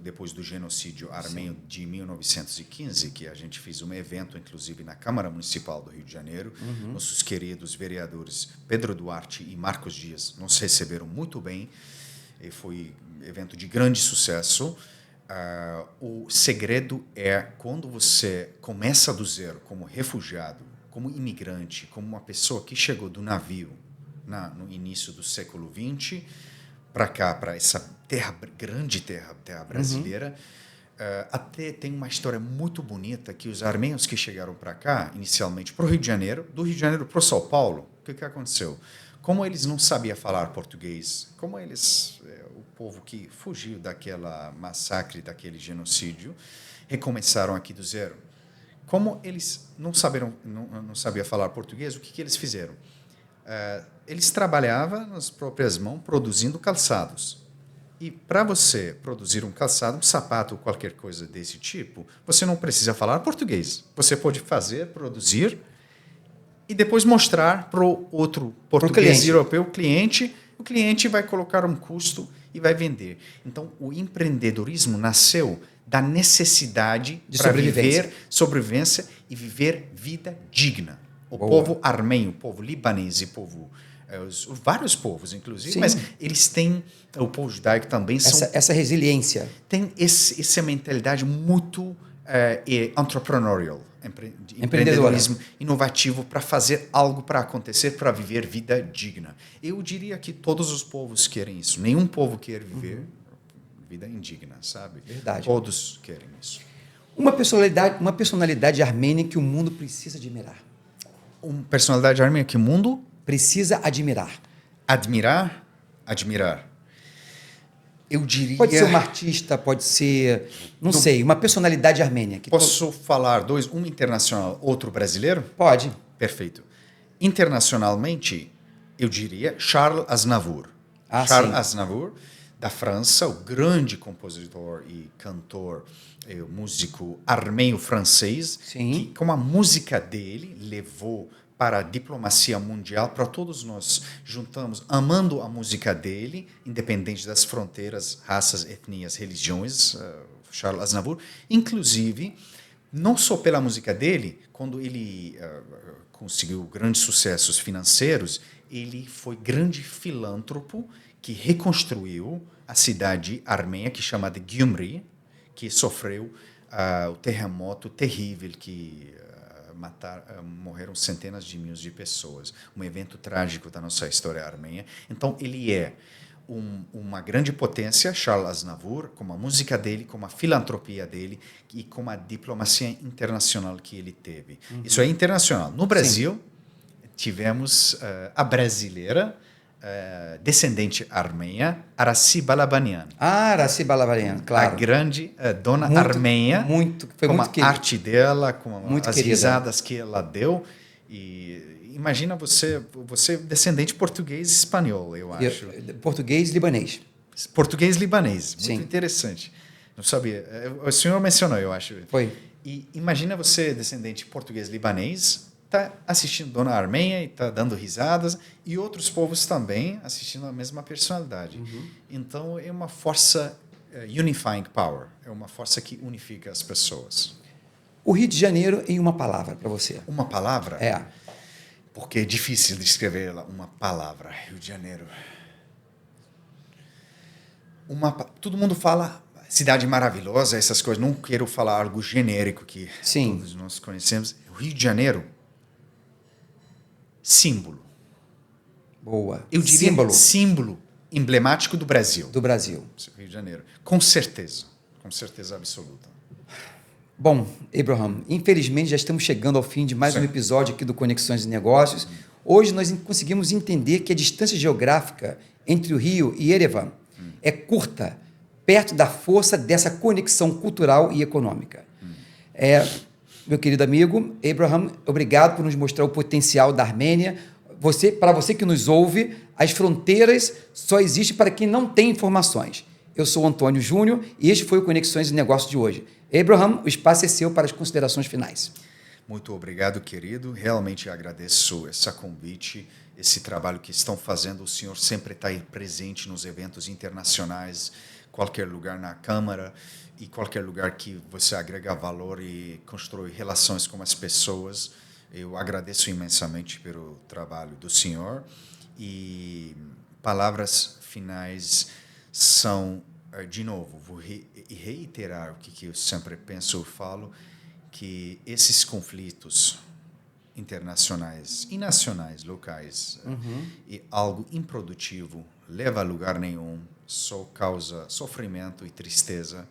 [SPEAKER 2] depois do genocídio armênio de 1915, que a gente fez um evento, inclusive, na Câmara Municipal do Rio de Janeiro, nossos queridos vereadores Pedro Duarte e Marcos Dias nos receberam muito bem, e foi um evento de grande sucesso. O segredo é quando você começa do zero, como refugiado, como imigrante, como uma pessoa que chegou do navio no início do século XX para cá, para essa grande terra brasileira. Até tem uma história muito bonita que os armênios que chegaram para cá, inicialmente para o Rio de Janeiro, do Rio de Janeiro para o São Paulo, o que aconteceu? Como eles não sabiam falar português, como eles, o povo que fugiu daquela massacre, daquele genocídio, recomeçaram aqui do zero. Como eles não sabiam falar português, o que eles fizeram? Eles trabalhavam nas próprias mãos produzindo calçados. E para você produzir um calçado, um sapato ou qualquer coisa desse tipo, você não precisa falar português. Você pode produzir e depois mostrar para o outro português europeu, o cliente vai colocar um custo e vai vender. Então, o empreendedorismo nasceu da necessidade de sobrevivência e viver vida digna. O povo armênio, o povo libanês e vários povos, inclusive, mas eles têm, o povo judaico também,
[SPEAKER 1] essa resiliência.
[SPEAKER 2] Tem essa mentalidade muito entrepreneurial,
[SPEAKER 1] empreendedorismo
[SPEAKER 2] inovativo para fazer algo para acontecer, para viver vida digna. Eu diria que todos os povos querem isso. Nenhum povo quer viver vida indigna, sabe?
[SPEAKER 1] Verdade.
[SPEAKER 2] Todos querem isso.
[SPEAKER 1] Uma personalidade armênia que o mundo precisa admirar.
[SPEAKER 2] Uma personalidade armênia que o mundo
[SPEAKER 1] precisa admirar.
[SPEAKER 2] Admirar. Eu diria...
[SPEAKER 1] Pode ser um artista, pode ser, não sei, uma personalidade armênia.
[SPEAKER 2] Posso falar dois? Um internacional, outro brasileiro?
[SPEAKER 1] Pode.
[SPEAKER 2] Perfeito. Internacionalmente, eu diria Charles Aznavour. Charles Aznavour, da França, o grande compositor e cantor, músico armênio-francês, que com a música dele levou para a diplomacia mundial, para todos nós juntamos, amando a música dele, independente das fronteiras, raças, etnias, religiões, Charles Aznavour. Inclusive, não só pela música dele, quando ele conseguiu grandes sucessos financeiros, ele foi grande filântropo que reconstruiu a cidade armênia, que é chamada Gyumri, que sofreu o terremoto terrível que morreram centenas de mil de pessoas. Um evento trágico da nossa história armênia. Então, ele é uma grande potência, Charles Aznavour, com a música dele, com a filantropia dele e com a diplomacia internacional que ele teve. Isso é internacional. No Brasil, tivemos a brasileira, descendente armênia, Araci Balabanian.
[SPEAKER 1] Araci Balabanian, claro.
[SPEAKER 2] A grande dona armênia,
[SPEAKER 1] foi
[SPEAKER 2] com
[SPEAKER 1] muito
[SPEAKER 2] a arte dela, com
[SPEAKER 1] muito
[SPEAKER 2] as
[SPEAKER 1] querida.
[SPEAKER 2] risadas que ela deu. E imagina você descendente português e espanhol, eu acho.
[SPEAKER 1] Português e libanês.
[SPEAKER 2] Português e libanês, muito
[SPEAKER 1] Sim.
[SPEAKER 2] interessante. Não sabia. O senhor mencionou, eu acho.
[SPEAKER 1] Foi.
[SPEAKER 2] E imagina você, descendente português e libanês, está assistindo Dona Armenha e está dando risadas, e outros povos também assistindo a mesma personalidade. Então, é uma força unifying power, é uma força que unifica as pessoas.
[SPEAKER 1] O Rio de Janeiro em uma palavra para você.
[SPEAKER 2] Uma palavra?
[SPEAKER 1] É.
[SPEAKER 2] Porque é difícil de escrever uma palavra. Rio de Janeiro. Todo mundo fala cidade maravilhosa, essas coisas. Não quero falar algo genérico que
[SPEAKER 1] Sim.
[SPEAKER 2] todos nós conhecemos. O Rio de Janeiro, símbolo.
[SPEAKER 1] Boa.
[SPEAKER 2] Eu diria
[SPEAKER 1] símbolo
[SPEAKER 2] emblemático do Brasil.
[SPEAKER 1] do Brasil.
[SPEAKER 2] Rio de Janeiro. Com certeza absoluta.
[SPEAKER 1] Bom, Abraham, infelizmente já estamos chegando ao fim de mais um episódio aqui do Conexões de Negócios. Hoje nós conseguimos entender que a distância geográfica entre o Rio e Yerevan é curta, perto da força dessa conexão cultural e econômica. Meu querido amigo, Abraham, obrigado por nos mostrar o potencial da Armênia. Para você que nos ouve, as fronteiras só existem para quem não tem informações. Eu sou o Antônio Júnior e este foi o Conexões de Negócios de hoje. Abraham, o espaço é seu para as considerações finais.
[SPEAKER 2] Muito obrigado, querido. Realmente agradeço esse convite, esse trabalho que estão fazendo. O senhor sempre está aí presente nos eventos internacionais, qualquer lugar na Câmara e qualquer lugar que você agrega valor e constrói relações com as pessoas. Eu agradeço imensamente pelo trabalho do senhor. E palavras finais são, de novo, vou reiterar o que eu sempre penso ou falo, que esses conflitos internacionais e nacionais, locais, é algo improdutivo, leva a lugar nenhum, só causa sofrimento e tristeza.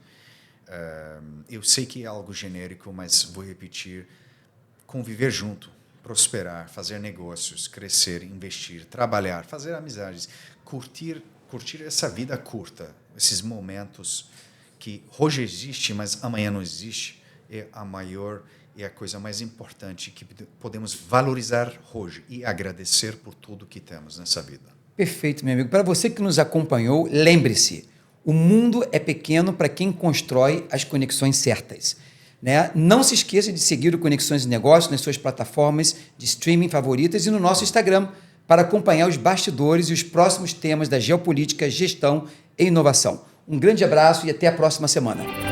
[SPEAKER 2] Eu sei que é algo genérico, mas vou repetir, conviver junto, prosperar, fazer negócios, crescer, investir, trabalhar, fazer amizades, curtir essa vida curta, esses momentos que hoje existe, mas amanhã não existe, é a coisa mais importante que podemos valorizar hoje e agradecer por tudo que temos nessa vida.
[SPEAKER 1] Perfeito, meu amigo. Para você que nos acompanhou, lembre-se, o mundo é pequeno para quem constrói as conexões certas. Né? Não se esqueça de seguir o Conexões de Negócios nas suas plataformas de streaming favoritas e no nosso Instagram para acompanhar os bastidores e os próximos temas da geopolítica, gestão e inovação. Um grande abraço e até a próxima semana.